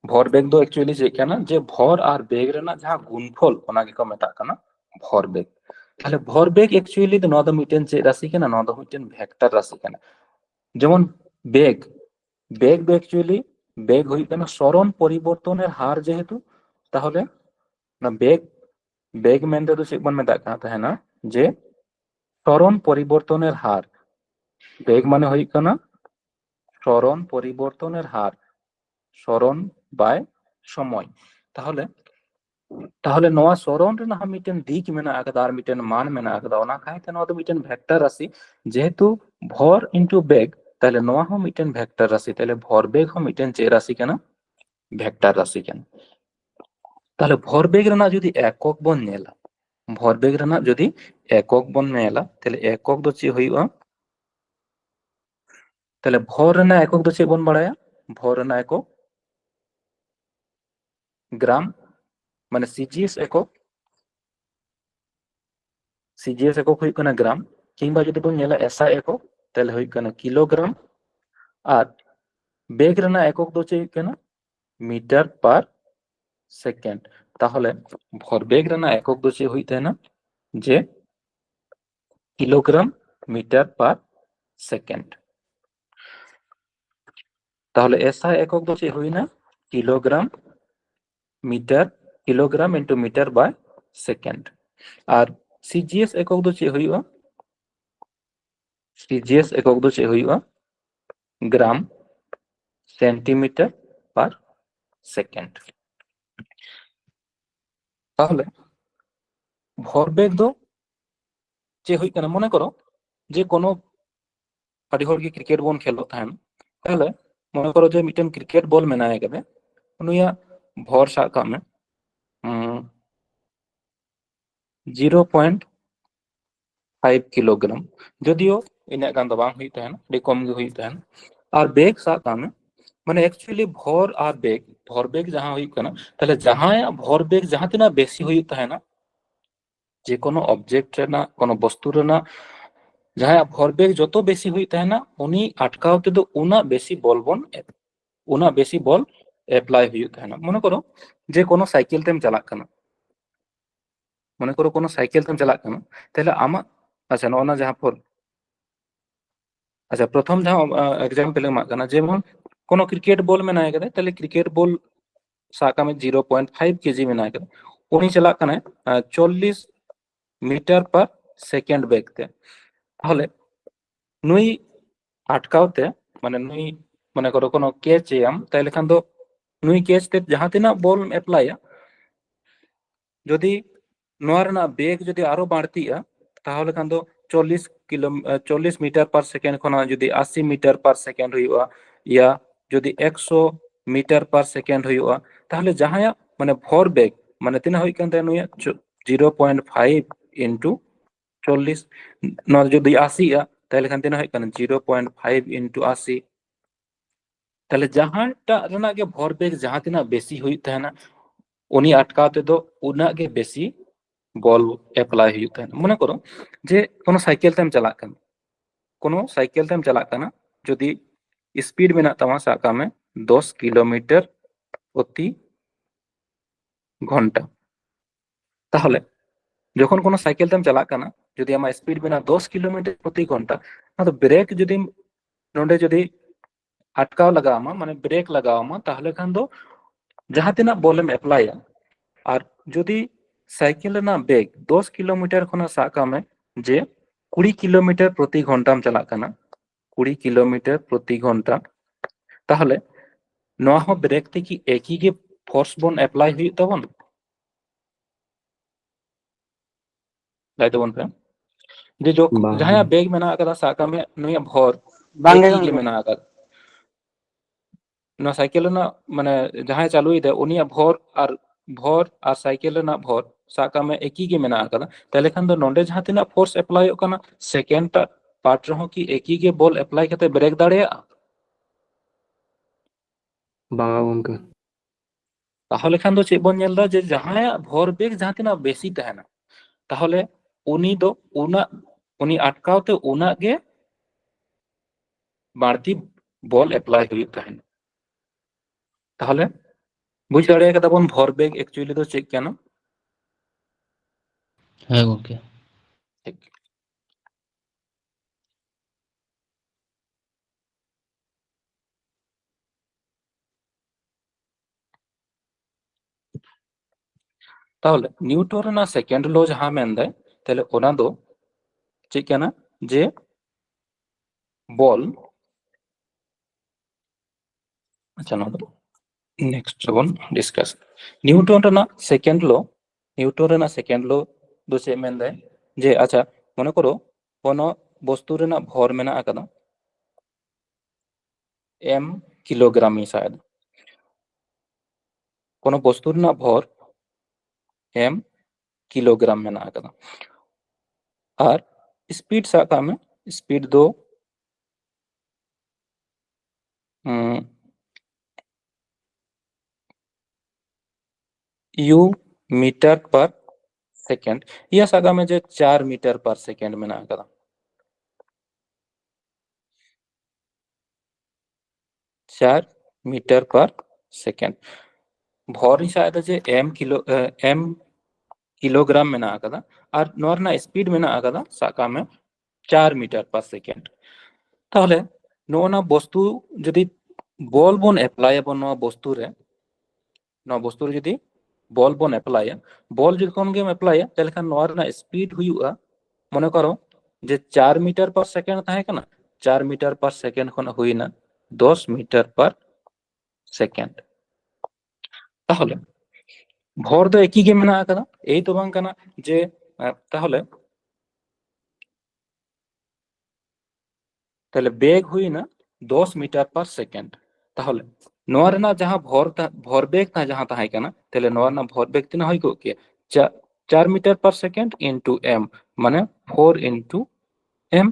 ভরবেগ দো অ্যাকচুয়ালি যে কেনা যে ভর আর বেগ রেনাᱜ যাহা গুণফল ওনাকে কো মেতাগ কানা ভরবেগ তাহলে ভরবেগ অ্যাকচুয়ালি দো নদা মিটেন যে রাশি কানা নদা মিটেন ভেক্টর রাশি কানা যেমন বেগ বেগ দো অ্যাকচুয়ালি বেগ হুᱭᱩᱜ ᱠᱟᱱᱟ সরণ পরিবর্তনের হার যেহেতু তাহলে না বেগ মেনতে তো চেদ বন মেতাগ কানা তাহেনা যে সরণ পরিবর্তনের হার বেগ মানে হুᱭᱩᱜ ᱠᱟᱱᱟ সরণ পরিবর্তনের হার সরণ বাই সময় তাহলে তাহলে নোয়া সরণ রেনাᱜ মিটেন দিক মেনা আকাদা আর মিটেন মান মেনা আকাদা ওনা খাইতে নোয়া তো মিটেন ভেক্টর রাশি যেহেতু ভর ইনটু বেগ তাহলে নোয়া হো মিটেন ভেক্টর রাশি তাহলে ভরবেগ হো মিটেন চে রাশি কেনা ভেক্টর রাশি কেনা তাহলে ভরবেগ রেনাᱜ যদি একক বন নেলা ভরবেগ রেনাᱜ যদি একক বন নেলা তাহলে একক দো চে হুᱭᱩᱜᱼᱟ তাহলে ভর রেনাᱜ একক দো চে বন বাড়ায়া ভর রেনাᱜ একক গ্রাম মানে সিজিএস একক হুᱭᱩᱜ ᱠᱟᱱᱟ গ্রাম কিংবা যদি বন নেলা এসআই একক তাহলে হুᱭᱩᱜ ᱠᱟᱱᱟ কিলোগ্রাম আর বেগ রেনাᱜ একক দো চে হুᱭᱩᱜ ᱠᱟᱱᱟ মিটার পার সেকেন্ড তাহলে ভরবেগ রেনাᱜ একক দো চে হুই তাহেনা যে কিলোগ্রাম মিটার পার সেকেন্ড তাহলে এসআই একক দো চে হুইনা kilogram into metre by second আর সিজিএস একক দো চে হুᱭᱩᱜᱼᱟ সিজিএস একক দো চে হুᱭᱩᱜᱼᱟ গ্রাম সেন্টিমিটার পার সেকেন্ড তাহলে ভরবেগ দো যে হুᱭᱩᱜ ᱠᱟᱱᱟ মনে করো যে কোনো আᱹᱰᱤ ᱦᱚᱲ ᱜᱮ ক্রিকেট ᱵᱚᱱ ᱠᱷᱮᱞᱚᱜ ᱛᱟᱦᱮᱱ তাহলে মনে করো যে মিটেন ক্রিকেট বল মেনাᱭ ᱠᱟᱫᱮ ᱩᱱᱤᱭᱟᱜ ভর সাব কাগ মে 0.5 কিলোগ্রাম যদিও ইনা গান দো বাং হুই তাহেন আᱹᱰᱤ কম গে হুই তাহেন আর বেগ সাব কাগ মে মানে অ্যাকচুয়ালি ভর আর বেগ ভরবেগ যাহা হুই কানা তাহলে যাহায় ভরবেগ যাহা তিনা বেশি হুই তাহেনা যে কোনো অবজেক্ট রেনা কোনো বস্তু রেনা যাহায় ভরবেগ যত বেশি হুই তাহেনা উনি আটকাও তে উনা বেশি বল অ্যাপ্লাই হুই তাহেনা মনে করো যে কোনো সাইকেল তেম চালাক কানা মনে করো কোনো সাইকেল তেম চালাক কানা তাহলে আমা ᱟᱪᱪᱷᱟ ᱱᱚᱜᱼᱚ ᱱᱟ ᱡᱟᱦᱟᱸ ᱯᱷᱳᱨ ᱟᱪᱪᱷᱟ ᱯᱨᱚᱛᱷᱚᱢ ᱡᱟᱦᱟᱸ एग्जाम्पल ᱮᱢᱟᱜ ᱠᱟᱱᱟ ᱡᱮᱢᱚᱱ ᱠᱳᱱᱳ ক্রিকেট বল মেনায় ᱠᱟᱫᱟ ᱛᱟᱦᱞᱮ ক্রিকেট বল ᱥᱟᱵ ᱠᱟᱜ ᱢᱮ 0.5 কেজি মেনায় ᱠᱟᱫᱟ উনি চালাক কানে 40 মিটার পার সেকেন্ড বেগতে তাহলে নুই আটকাওতে মানে নুই মনে করো কোনো ক্যাচ এম তাইলে খান তো নুই ক্যাচতে যাহা তিনা বল এপ্লাইয়া যদি নোয়া রেনাᱜ বেগ যদি আরো বাড়তিয়া তাহলে খান তো 40 মিটার পার সেকেন্ড খনা যদি 80 মিটার পার সেকেন্ড হইয়া ইয়া যদি 100 মিটার পার সেকেন্ড হইয়া তাহলে যাহায়া মানে ভর বেগ মানে তিনা হই কান নুয়া 0.5 ইন্টু 40 নোয়া যদি 80 তাহলে খান তিনা হই কান 0.5 ইন্টু 80 তাহলে যাহাটা রেনাᱜ গে ভর বেগ যাহা তিনা বেশি হই তাহেনা উনি আটকাওতে তো উনা গে বেশি বল এপ্লাই হইতে তাহেনা মনে করো যে কোনো সাইকেল তেম চালাক কানা কোনো সাইকেল তেম চালাক কানা যদি স্পিড মেনা তামা সাব কাগ মে 10 কিলোমিটার প্রতি ঘন্টা তাহলে যখন কোনো সাইকেল তেম চালাক কানা যদি আমা স্পিড মেনা 10 কিলোমিটার প্রতি ঘন্টা তো ব্রেক যদি নোডে যদি আটকাও লাগাওয়া মানে ব্রেক লাগাওয়া তাহলে খান দো যাহা তিনা বলেম এপ্লাইয়া আর যদি সাইকেল না বেগ 10 কিলোমিটার খনা সাব কাগ মে যে 20 কিলোমিটার প্রতি ঘন্টাম চালাক কানা 20 কিলোমিটার প্রতি ঘন্টা তাহলে নোয়া হো ব্রেক তে কি একই গে ফোর্স বন এপ্লাই হুই তাবন তাই তাবন পে যে ᱵᱟᱝ ᱡᱟᱦᱟᱸᱭᱟᱜ ᱵᱮᱜᱽ ᱢᱮᱱᱟᱜ ᱟᱠᱟᱫᱟ ᱥᱟᱵ ᱠᱟᱜ ᱢᱮ ᱱᱩᱭᱟᱜ ᱵᱷᱚᱨ ᱵᱟᱝ ᱜᱮ ᱮᱠᱤ ᱜᱮ ᱜᱚᱝᱠᱮ ᱢᱮᱱᱟᱜ ᱟᱠᱟᱫᱟ ᱱᱚᱣᱟ ᱥᱟইকেᱞ ᱨᱮᱱᱟᱜ ᱢᱟᱱᱮ ᱡᱟᱦᱟᱸᱭ ᱪᱟᱹᱞᱩᱭᱮᱫᱟ ᱩᱱᱤᱭᱟᱜ ᱵᱷᱚᱨ ᱟᱨ ᱥᱟইকেᱞ ᱨᱮᱱᱟᱜ ᱵᱷᱚᱨ ᱥᱟᱵ ᱠᱟᱜ ᱢᱮ ᱮᱠᱤ ᱜᱮ ᱢᱮᱱᱟᱜ ᱟᱠᱟᱫᱟ ᱛᱟᱦᱞᱮ ᱠᱷᱟᱱ ᱫᱚ ᱱᱚᱰᱮ ᱡᱟᱦᱟᱸ ᱛᱤᱱᱟᱹᱜ ᱯᱷᱳর্স ᱮᱯᱞᱟᱭᱚᱜ ᱠᱟᱱᱟ ᱥᱮকেন্ড ᱴᱟᱜ ᱯᱟর্ট ᱨᱮᱦᱚᱸ কি একই গে বল এপ্লাই ᱠᱟᱛᱮ ব্রেক দাঁড়াᱭᱟᱜᱼᱟ ᱵᱟᱝᱟ ᱜᱚᱝᱠᱮ তাহলে খান ᱫᱚ ᱪᱮᱫ ᱵᱚᱱ ᱧᱮᱞ ᱫᱟ ᱡᱮ ᱡᱟᱦᱟᱸᱭᱟᱜ ᱵᱷᱚᱨ ᱵᱮᱜ ᱡᱟᱦᱟᱸ ᱛᱤᱱᱟᱹᱜ ᱵᱮᱥᱤ ᱛᱟᱦᱮᱱᱟ তাহলে উনি ᱫᱚ উনি আটকাওতে উনাᱜ গে বাড়তি বল এপ্লাই হুᱭᱩᱜ তাহেনা তাহলে বুঝ দাᱲᱮ ᱠᱟᱫᱟ ᱵᱚᱱ ভর বেগ অ্যাকচুয়ালি ᱫᱚ ᱪᱮᱫ ᱠᱟᱱᱟ হ্যাঁ গংকে ঠিক তাহলে নিউটন ᱨᱮᱱᱟᱜ সেকেন্ড ল ᱡᱟᱦᱟᱸ ᱢᱮᱱᱫᱟᱭ তাহলে ওনা ᱫᱚ ᱪᱮᱫ ᱠᱟᱱᱟ যে বল আচ্ছা নয় নেক্সট বন ডিসকাস নিউটন রেনাᱜ সেকেন্ড ল ᱫᱚ ᱪᱮᱫ ᱢᱮᱱᱫᱟᱭ যে আচ্ছা মনে করো কোনো বস্তু রেনাᱜ ভর মেনাᱜ ᱟᱠᱟᱫᱟ m কিলোগ্রাম হিসাবে কোনো বস্তু রেনাᱜ ভর m কিলোগ্রাম মেনাᱜ ᱟᱠᱟᱫᱟ আর স্পিড সাব কাগ মে স্পিড দো u মিটার পার সেকেন্ড ইয়া সাব কাগ মে যে 4 মিটার পার সেকেন্ড মেনাᱜ ᱟᱠᱟᱫᱟ 4 মিটার পার সেকেন্ড ভর হিসাবে যে m কিলোগ্রাম মেনাᱜ ᱟᱠᱟᱫᱟ আর নোয়া রেনাᱜ স্পিড মেনাᱜ ᱟᱠᱟᱫᱟ সাব কাগ মে 4 মিটার পার সেকেন্ড তাহলে নোনা বস্তু যদি বল বন এপ্লাই আবন নোয়া বস্তু রে যদি বল বন এপ্লাই বল যখন গেম এপ্লাই তাহলে খান নোয়া রেনাᱜ স্পিড হুᱭᱩᱜᱼᱟ মনে করো যে 4 মিটার পার সেকেন্ড তাহে কানা 4 মিটার পার সেকেন্ড খন হুইনা 10 মিটার পার সেকেন্ড তাহলে ভর দো একই গে মেনাᱜ ᱟᱠᱟᱫᱟ এই তো বাং কানা যে তাহলে তাহলে বেগ হুইনা 10 মিটার পার সেকেন্ড তাহলে নোয়া রেনাᱜ যাহা ভর বেগ তা যাহা তাহে কানা তাহলে নোয়া রেনাᱜ ভর বেগ তিনা হই ᱠᱚᱜ ᱠᱮᱭᱟ 4 metre per second into m মানে 4 ইনটু m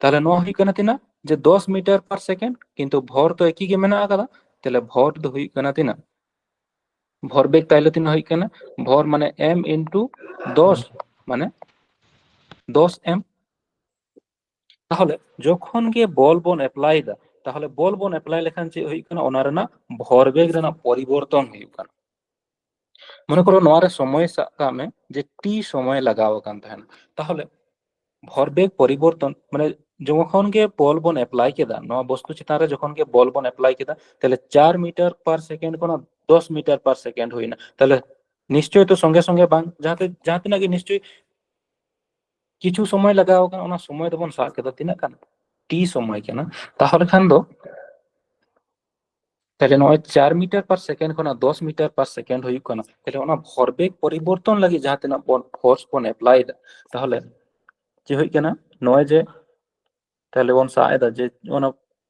তাহলে নোয়া হুই কানা তিনা যে 10 মিটার পার সেকেন্ড কিন্তু ভর তো একই গে মেনাᱜ ᱟᱠᱟᱫᱟ তাহলে ভর ᱫᱚ হুই কানা তিনা ভর বেগ তাইলে তিনা হুই কানা ভর মানে m ইনটু 10 মানে 10m তাহলে যখন গিয়ে বল বন এপ্লাই দা তাহলে বল বন এপ্লাই লেখান চে হুই কানা ওনা রেনাᱜ ভর বেগ রেনাᱜ পরিবর্তন হুᱭᱩᱜ কানা মনে করো নোয়া রে সময় সাব কাগ মে যে t সময় লাগাও কান তাহেনা তাহলে ভরবেগ পরিবর্তন মানে যখন গে বল বন অ্যাপ্লাই কেদা নয়া বস্তু চিতান রে যখন গে বল বন অ্যাপ্লাই কেদা তাহলে 4 মিটার পার সেকেন্ড কোন 10 মিটার পার সেকেন্ড হইনা তাহলে নিশ্চয়ই তো সঙ্গে সঙ্গে বাং যাতে যাতে নাকি নিশ্চয়ই কিছু সময় লাগাও কানা ওনা সময় তো বন সাব কেদা তিনা কানা টি সময় কেনা তাহলে খান দো তাহলে নয় 4 মিটার পার সেকেন্ড কোনা 10 মিটার পার সেকেন্ড হইক কানা তাহলে ওনা ভরবেগ পরিবর্তন লাগি যাতে না বন ফোর্স বন অ্যাপ্লাই তাহলে যে হইক কানা নয় যে তাহলে বন সায়দা যে ওনা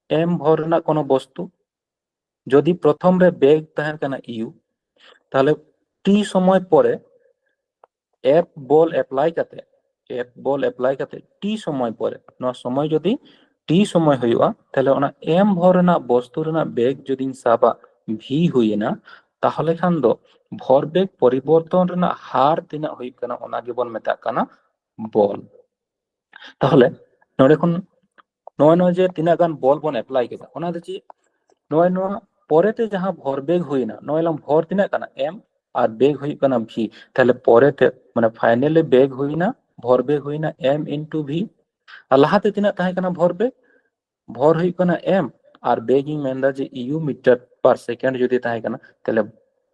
এম ভর না কোনো বস্তু যদি প্রথম রে বেগ তাহেন কানা ইউ তাহলে টি সময় পরে এফ বল অ্যাপ্লাই কাতে টি সময় পরে নয়া সময় যদি টি সময় হইবা তাহলে ওনা এম ভর না বস্তু না বেগ যদি সাবা ভি হইনা তাহলে খান দো ভরবেগ পরিবর্তন না হার তিনা হইক কানা ওনা গেবন মেতা কানা বল তাহলে নড়ে খন নয় নয় যে তিনা গান বল বন অ্যাপ্লাই কেदा ওনা দे ची নয় নয় পরেতে যাহা ভরবেগ হইনা নয়লাম ভর তিনা কানা এম আর বেগ হইক কানা ভি তাহলে পরেতে মানে ফাইনালি বেগ হইনা ভরবেগ হইনা এম ইনটু ভি আর লাহাতে তিনা তাহে কানা ভরবেগ ভর হইক কানা এম আর বেগ ইং মেনদা যে ইউ মিটার পার সেকেন্ড যদি তাহে কানা তাহলে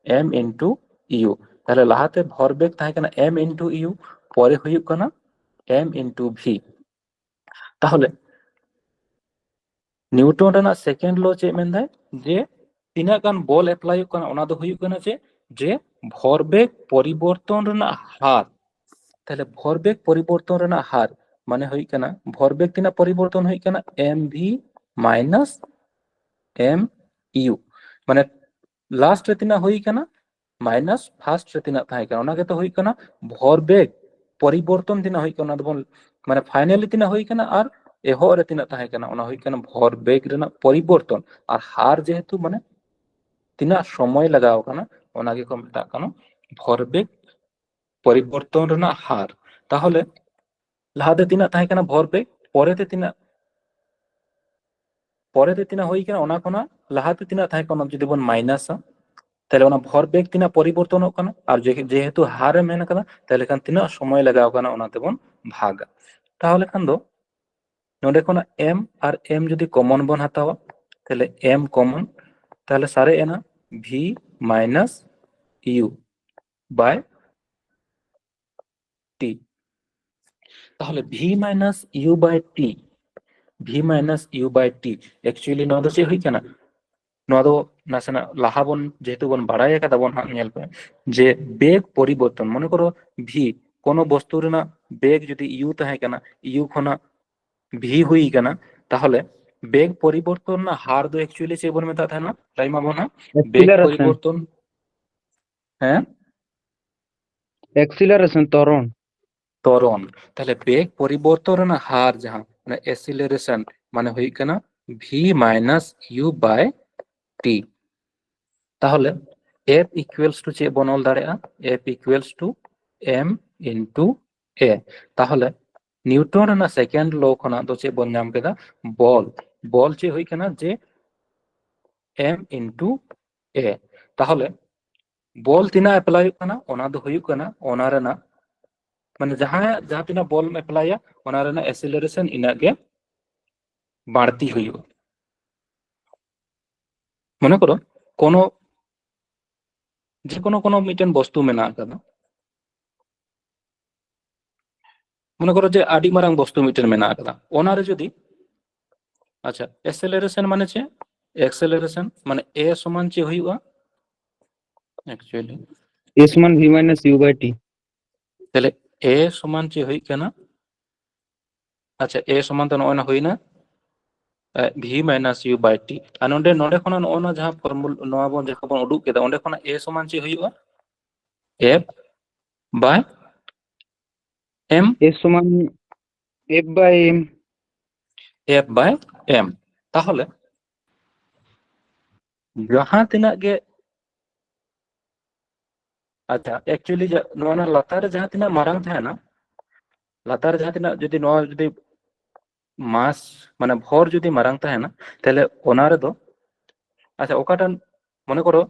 এম ইনটু ইউ তাহলে লাহাতে ভরবেগ তাহে কানা এম ইনটু ইউ পরে হইক কানা এম ইনটু ভি তাহলে নিউটন ᱨᱮᱱᱟᱜ সেকেন্ড ল ᱪᱮᱫ ᱢᱮᱱᱫᱟᱭ যে তিনাᱜ গান বল ᱮᱯᱞᱟᱭ ᱦᱩᱭᱩᱜ ᱠᱟᱱᱟ ᱚᱱᱟ ᱫᱚ ᱦᱩᱭᱩᱜ ᱠᱟᱱᱟ যে ভরবেগ পরিবর্তন ᱨᱮᱱᱟᱜ হার তাহলে ভরবেগ পরিবর্তন ᱨᱮᱱᱟᱜ হার মানে হইক কানা ভরবেগ তিনাᱜ পরিবর্তন হইক কানা m V minus M u মানে লাস্ট রে তিনাᱜ হইক কানা মাইনাস ফার্স্ট রে তিনাᱜ তাহে কানা ওনা ᱜᱮᱛᱚ হইক কানা ভরবেগ পরিবর্তন তিনাᱜ হইক কানা দবন মানে ফাইনালি তিনাᱜ হইক কানা আর এহᱚ রে তিনাᱜ তাহে কানা ওনা হইক কানা ভরবেগ রেᱱᱟᱜ পরিবর্তন আর হার যেহেতু মানে তিনাᱜ সময় লাগাও কানা ওনা গে কো মেতা কানা ভরবেগ পরিবর্তন রেᱱᱟᱜ হার তাহলে লাহাতে তিনাᱜ তাহে কানা ভরবেগ পরেতে তিনাᱜ হই কানা ওনা কোনা লাহাতে তিনাᱜ তাহে কানা যদি বন মাইনাসা তাহলে ওনা ভরবেগ তিনাᱜ পরিবর্তনᱚᱜ কানা আর যেহেতু হারে মেন কানা তাহলে খান তিনাᱜ সময় লাগাও কানা ওনাতে বন ভাগা তাহলে খান দো নডে কোনা এম আর এম যদি কমন বন হাতাওয়া তাহলে এম কমন তাহলে সারে এনা ভি মাইনাস ইউ বাই টি তাহলে v minus u by t v minus u by t actually ᱱᱚᱣᱟ ᱫᱚ ᱪᱮᱫ ᱦᱩᱭ ᱠᱟᱱᱟ ᱱᱚᱣᱟ ᱫᱚ ᱱᱟᱥᱮᱱᱟᱜ ᱞᱟᱦᱟ ᱵᱚᱱ ᱡᱮᱦᱮᱛু ᱵᱚᱱ ᱵᱟᱲᱟᱭ ᱟᱠᱟᱫᱟ ᱵᱚᱱ ᱦᱟᱸᱜ ᱧᱮᱞ ᱯᱮ যে বেগ পরিবর্তন মনে করো ভি কোনো বস্তু রেᱱᱟᱜ বেগ যদি ইউ তাহে কানা ইউ খনা ভি হুই কানা তাহলে বেগ পরিবর্তন না হার দো एक्चुअली চে বন মেতা থানা লাইমা বনা বেগ एक्सीलरेशन পরিবর্তন হ্যাঁ एक्सीलरेशन त्वरण ত্বরণ তাহলে বেগ পরিবর্তন রেᱱᱟᱜ হার যাহা মানে অ্যাসিলারেশন মানে হই কানা ভি মাইনাস ইউ বাই টি তাহলে F ইকুয়ালস টু চে বনল দাঁড়ায় F equals to M into A তাহলে নিউটন রেᱱᱟᱜ সেকেন্ড ল খনা দো চে বন নাম কেদা বল বল চে হই কানা যে M ইনটু A তাহলে বল তিনা অ্যাপ্লাই হই কানা ওনা দো হই কানা ওনা রেᱱᱟᱜ মানে যাহা তিনা বল অ্যাপ্লাইয়া ওনা রেᱱᱟᱜ অ্যাসিলারেশন ইনা গে বাড়তি হইও মনে করো কোনো যে কোনো মিটেন বস্তু মেনা কাদা মনে করো যে আডি মারাং বস্তু মিটেন মেনা কাদা ওনারে যদি আচ্ছা অ্যাসিলারেশন মানে চে অ্যাক্সেলারেশন মানে এ সমান চে হইবা एक्चुअली ए समान v minus u by t তাহলে এ সমান চে হই কানা আচ্ছা এ সমান তো নয় না হই না ভি মাইনাস ইউ বাই টি আর নডে নডে খনা নয় যাহা ফর্মুলা নয়া বন যাহা বন উডুক কেদা ওন্ডে খনা এ সমান চে হইবা এফ বাই এম ए समान f by m f by m তাহলে যাহা তিনাগ গে আচ্ছা एक्चुअली नोना लातार जहां तिना मारंग था ना लातार जहां तिना যদি নয় যদি মাস মানে ভর যদি মারাং था ना তাহলে ওনা রে দো আচ্ছা ওকাটা মনে করো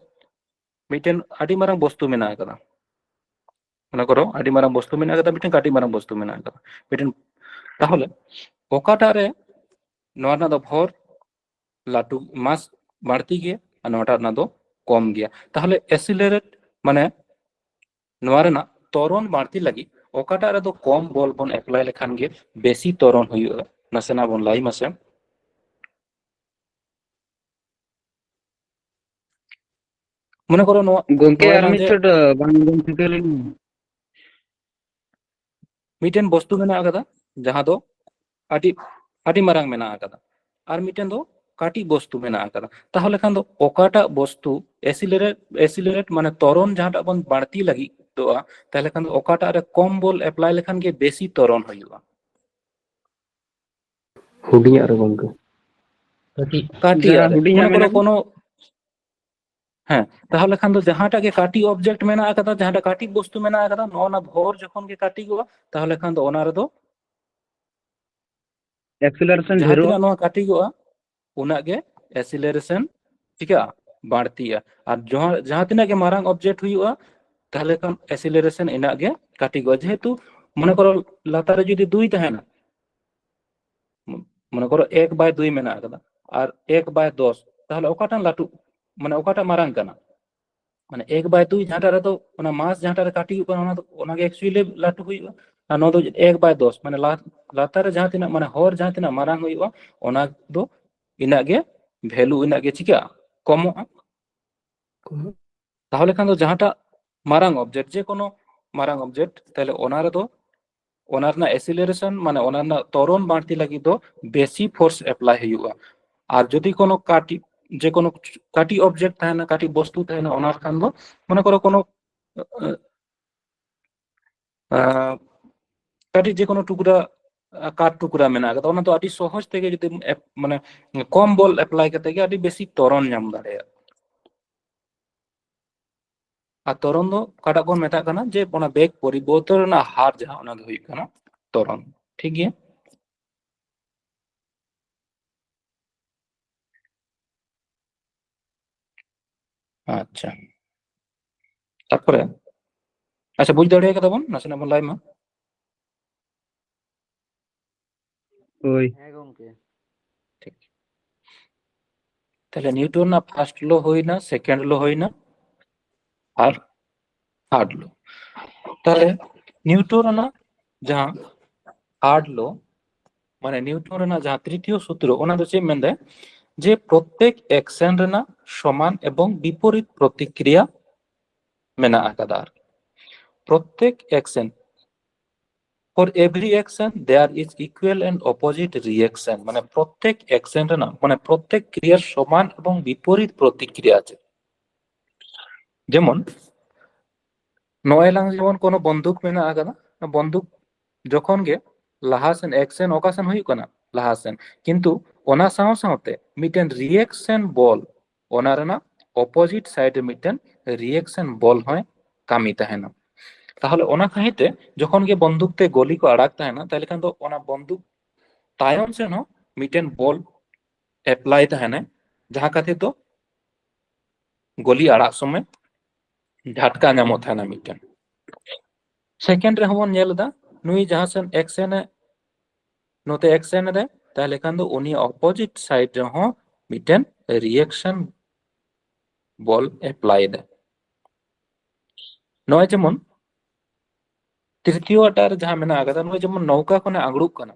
মিটেন আডি মারাং বস্তু মেনা কাদা মনে করো আডি মারাং বস্তু মেনা কাদা মিটেন কাটি মারাং বস্তু মেনা কাদা মিটেন তাহলে ওকাটার রে নোয়া রᱮᱱᱟᱜ ᱫᱚ ভর লাটু মাস বাড়তি গিয়া আর নোয়াটা রᱮᱱᱟᱜ ᱫᱚ কম গিয়া। তাহলে এসিলারেট মানে নোয়া রᱮᱱᱟᱜ ত্বরণ বাড়তি লাগি ওকাটার রে ᱫᱚ কম বল বন এপ্লাই লেখান গে বেশি ত্বরণ হুᱭᱩᱜᱼᱟ। নাসেᱱᱟᱜ বন লাই মাসে। মনে করো গᱚᱝᱠᱮ ᱟᱨ ᱱᱚᱣᱟ ᱢᱤᱫ ᱡᱮ ᱪᱷᱚᱴ ᱵᱟᱝ ᱟᱸᱡᱚᱢ ᱴᱷᱤᱠᱟᱹ ᱞᱮᱱᱟ। মিটেন বস্তু মেনা আকাদা যাহা দো আটি আটি মারাং মেনা আকাদা আর মিটেন দো কাটি বস্তু মেনা আকাদা। তাহলে খান দো ওকাটা বস্তু এসিলারেট মানে ত্বরণ যাহাটা বন বাড়তি লাগি দোয়া তাহলে খান দো ওকাটা রে কম বল এপ্লাই লেখান গে বেশি ত্বরণ হুᱭᱩᱜᱼᱟ। হুডিᱧᱟᱜ ᱨᱮ ᱜᱚᱝᱠᱮ কাটিয়া ᱡᱟᱦᱟᱸ রে ᱦᱩᱰᱤᱧᱟᱜ মনে করো ᱢᱮᱱᱟᱜᱼᱟ কোনো হ্যাঁ তাহলে খান দো যাহাটা গে কাটি অবজেক্ট মেনা আকাদা যাহাটা কাটি বস্তু মেনা আকাদা ননা ভর যখন গে কাটি গোয়া তাহলে খান দো ওনা রে দো एक्सेलरेशन जहाँ ढेरोआ तीना नोआ काटिगोआ उना गे एसिलेरेशन चिका बाड़तिया और जहाँ तीना गे मारांग ऑब्जेक्ट हुआ ताहले खान एसिलेरेशन इना गे काटिगोआ। जेहेतु मने करो लातारे जुदी दुई तहना मने करो 1/2 मेना आकदा और 1/10 ताहले ओकाटान लाटू माने ओकाटा मारांग कना माने 1/2 जहाँटा रे तो ओना मास जहाँटा रे काटी हुआ ओना गे एक्चुअली लाटू हुआ और नो दो 1/10 माने लातारे जहाँ तीना माने हर जहाँ तीना मारांग हुआ ओना दो इना गे ভ্যালু ইনা গে চিকা কমোয়া। তাহলে খান দো যাহাটা মারাং অবজেক্ট যে কোনো মারাং অবজেক্ট তাহলে ওনার দো ওনার না এসিলারেশন মানে ওনার না ত্বরণ বাড়তি লাগি দো বেশি ফোর্স অ্যাপ্লাই হুᱭᱩᱜᱼᱟ। আর যদি কোনো কাটি যে কোনো কাটি অবজেক্ট থাকে না কাটি বস্তু থাকে না ওনার খান দো মনে করো কোনো কাটি যে কোনো টুকরা কাঠ টুকরা মেনা আকাদা ওনা তো আটি সহজ থেকে যদি মানে কম বল অ্যাপ্লাই করতে গিয়ে আটি বেশি ত্বরণ নাম দাঁড়ায়। আর ত্বরণ দো কাটা বন মেতা কানা যে ওনা বেগ পরিবর্তন না হার যাহা ওনা দো হুᱭᱩᱜ কানা ত্বরণ। ঠিক গিয়া আচ্ছা তারপরে আচ্ছা বুঝ দাঁড়িয়ে কথা বন নাসেনা বন লাই মা। ওই হ্যাঁ গংকে ঠিক তাহলে নিউটন না ফার্স্ট লো হই না সেকেন্ড লো হই না আর থার্ড লো। তাহলে নিউটন না যাহা থার্ড লো মানে নিউটন না যাহা তৃতীয় সূত্র ওনা দো চে মেন দেয় যে প্রত্যেক অ্যাকশন রেনা সমান এবং বিপরীত প্রতিক্রিয়া মেনা আকাদা। প্রত্যেক action for every action there is equal and opposite reaction মানে প্রত্যেক অ্যাকশন রেনা মানে প্রত্যেক ক্রিয়ার সমান এবং বিপরীত প্রতিক্রিয়া আছে। যেমন নয়লাং যেমন কোনো বন্দুক মেনা আকাদা বন্দুক যখন গে লাহাসেন অ্যাকশন অকাশন হুᱭᱩᱜ কানা লাহাসেন কিন্তু ওনা সাও সাওতে মিটেন রিঅ্যাকশন বল ওনা রেনা অপোজিট সাইডে মিটেন রিঅ্যাকশন বল হয় কামি তাহেনা। তাহলে ওনা খাহিতে যখন গে বন্দুক তে গলি को আড়াক তাহেনা তাহলে খান তো ওনা বন্দুক তায়ন সেন हो মিটেন বল অ্যাপ্লাই তাহেনা যাহা কাতে তো গলি আড়াক সময় ঝাটকা নামত তাহেনা মিটেন। সেকেন্ড রে হবন নেল দা নুই যাহা সেন অ্যাকশন नोते एक्शन रे ताहले खान दो उनी ऑपोजिट साइड रे हो मिटेन रिएक्शन बल अप्लाई दे। नय जेमन तृतीय अटार जहां मेना आगदा नय जेमन नौका खने आंगड़ुक कना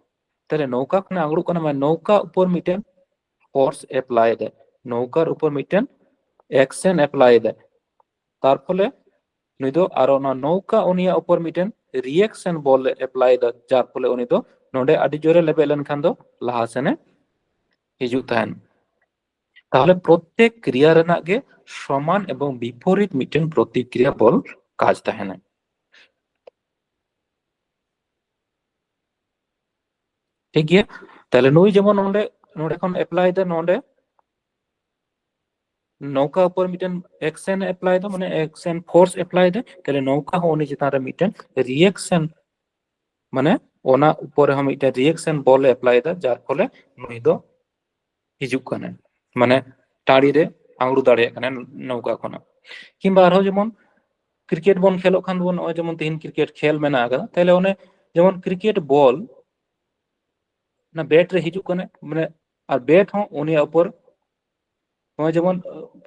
ताहले नौका खने आंगड़ुक कना माने नौका ऊपर मिटेन फोर्स अप्लाई दे नौकार ऊपर मिटेन एक्शन अप्लाई दे तार फले नुई दो आरो ना नौका उनिया ऊपर मिटेन रिएक्शन बल अप्लाई दे जार फले उनी दो नोडे आदि जोरे लेबे लेन खान दो लाहा सेने हिजुक ताहेन। তাহলে প্রত্যেক ক্রিয়া রেনাগ গে সমান এবং বিপরীত মিটেন প্রতিক্রিয়া বল কাজ তাহেনা। ঠিক গিয়া তাহলে নুই যেমন নোডে নোডে খন অ্যাপ্লাই দে নোডে নৌকা উপর মিটেন एक्शन अप्लाई दो মানে एक्शन फोर्स अप्लाई दे তাহলে নৌকা হো উনি চিতারে মিটেন রিঅ্যাকশন মানে ওনা উপরে হম এটা রিঅ্যাকশন বল अप्लाई দে যার ফলে নুই দো হিজুক কানে মানে টাড়ি রে আংড়ু দাঁড়িয়ে কানে নৌকা খনা। কিংবা আরো যেমন ক্রিকেট বন খেলো খান বন যেমন তিন ক্রিকেট খেল মেনা আকাদা তাহলে ওনে যেমন ক্রিকেট বল ना बैट रे हिजू कने माने और बैट हो उनिया ऊपर नॉय जेमन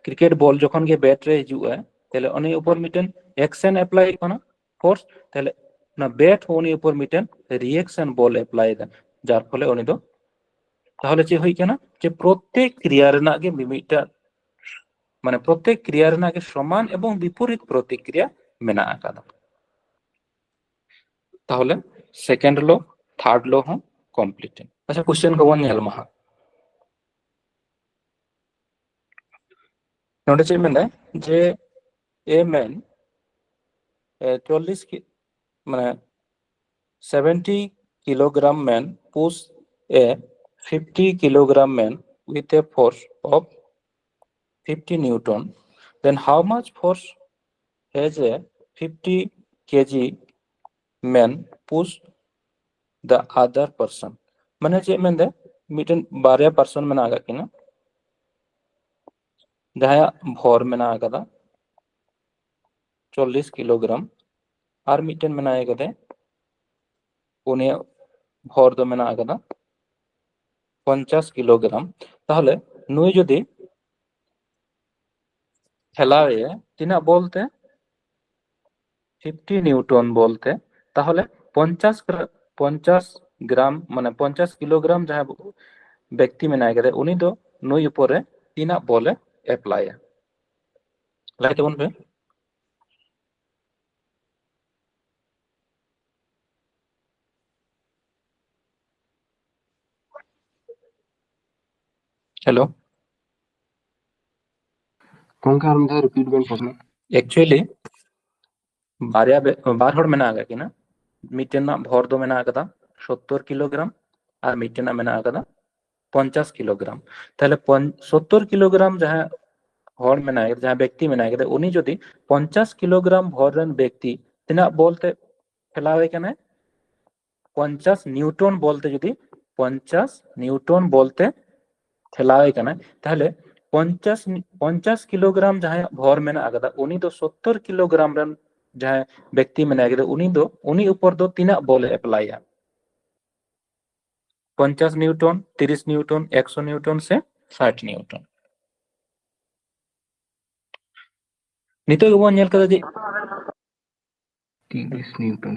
क्रिकेट बॉल जखन के बैट रे हिजू है तेले उनी ऊपर मिटन एक्शन अप्लाई कना फोर्स तेले ना बैट हो उनी ऊपर मिटन रिएक्शन बॉल अप्लाई दा जार फले उनी दो ताहले चे हुई केना जे प्रत्येक क्रिया रेना गे मिमिटा माने प्रत्येक क्रिया रेना गे समान एवं विपरीत प्रतिक्रिया मेना आकादा ताहले सेकेंड लो थर्ड लो हो कंप्लीट अच्छा क्वेश्चन को वन नेल महा नोडे चे मेने जे ए मैन 40 माने 70 kilogram man push a 50 kilogram man with a force of 50 newton, then how much force has a 50 kg man push the other person? माने चे मेंदे मिटन बारया पर्सन में आगा किना जहां भोर में आगा 40 किलोग्राम और मिटन में आएगा उन्हें भोर दो में आगा 50 किलोग्राम ताहले नुई जदि ठेलावे तीना बोलते 50 নিউটন বলতে তাহলে 50 গ্রাম মানে 50 কিলোগ্রাম যাহা ব্যক্তি মেনায় গেলে উনি তো নই উপরে তিনা বলে অ্যাপ্লাই লাইতে বলবে हेलो गंका आर मधा रिपीट बेन पसना एक्चुअली बारया बार हर मेना आगा किना मिटेन ना भर दो मेना आगा 70 किलोग्राम और मिटेन ना मेना आगा 50 किलोग्राम ताहले 70 किलोग्राम जहां हर मेना जहां व्यक्ति मेना गए उनी जदि 50 किलोग्राम भर रन व्यक्ति तिना बोलते फैलावे कने 50 নিউটন বলতে যদি 50 নিউটন বলতে ঠেলাওয়ে কানা তাহলে 50 কিলোগ্রাম যাহা ভর মেনা আগাদা উনি তো 70 কিলোগ্রাম রান যাহা ব্যক্তি মেনা আগাদা উনি উপর দো তিনা বলে অ্যাপ্লাইয়া 50 নিউটন 30 নিউটন 100 নিউটন से 60 নিউটন নিতো গবন নেল কাদা যে 30 न्यूटन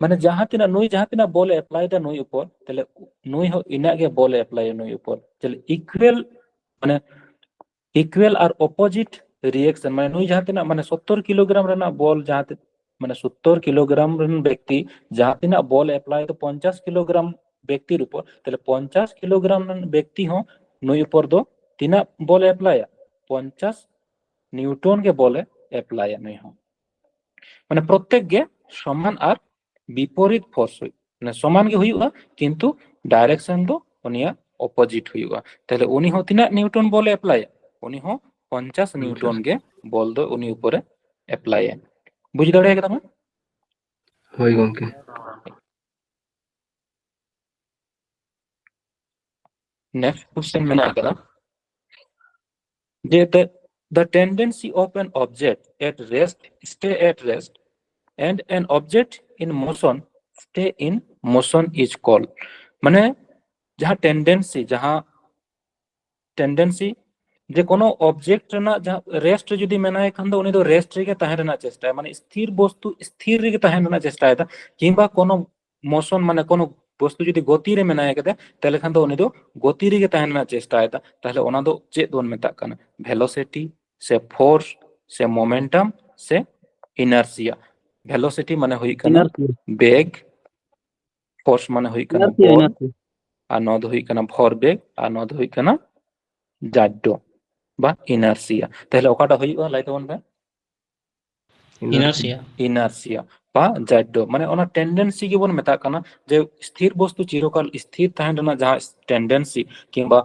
माने जहां तिना नुई जहां तिना बॉल अप्लाई दा नुई ऊपर तले नुई हो इना गे बॉल अप्लाई नुई ऊपर तले इक्वल माने इक्वल और अपोजिट रिएक्शन माने नुई जहां तिना माने 70 किलोग्राम रना बॉल जहां माने 70 किलोग्राम रन व्यक्ति जहां तिना बॉल अप्लाई तो 50 किलोग्राम व्यक्ति ऊपर तले 50 किलोग्राम रन व्यक्ति हो नुई ऊपर दो तिना बॉल अप्लाई 50 নিউটন के बॉल अप्लाई नुई हो माने प्रत्येक गे समान और विपरीत फोर्स हुई माने समान गे हुईगा किंतु डायरेक्शन दो उनिया अपोजिट हुईगा ताहले उनी हो तिना নিউটন বলে अप्लाई उनी हो 50 নিউটন गे বল दो उनी ऊपर अप्लाई बुझ दाड़े एकदम होय गंके नेक्स्ट क्वेश्चन में आगरा जे the tendency of an object at rest stay at rest and an object in motion stay in motion is called माने जहां टेंडेंसी जे कोनो ऑब्जेक्ट ना जहां रेस्ट जदी मेनाय खान दो उनी दो रेस्ट रे के ताहें रेना चेष्टा माने स्थिर वस्तु स्थिर रे के ताहें रेना चेष्टा है किंबा कोनो मोशन माने कोनो वस्तु जदी गति रे मेनाय कदे तले खान दो उनी दो गति रे के ताहें रेना चेष्टा है ताहले ओना दो चेद दोन मेता कना वेलोसिटी से फोर्स से मोमेंटम से इनर्शिया वेलोसिटी माने हुई कना बेग फोर्स माने हुई कना बल आ नद हुई कना भर बेग आ नद हुई कना जाड्डो बा इनार्शिया ताहले ओकाटा हुईगा लाइट वन बे इनार्शिया बा जाड्डो माने ओना टेंडेंसी के बोन मेता कना जे स्थिर वस्तु चिरकाल स्थिर ताहेन रना जहां टेंडेंसी किंबा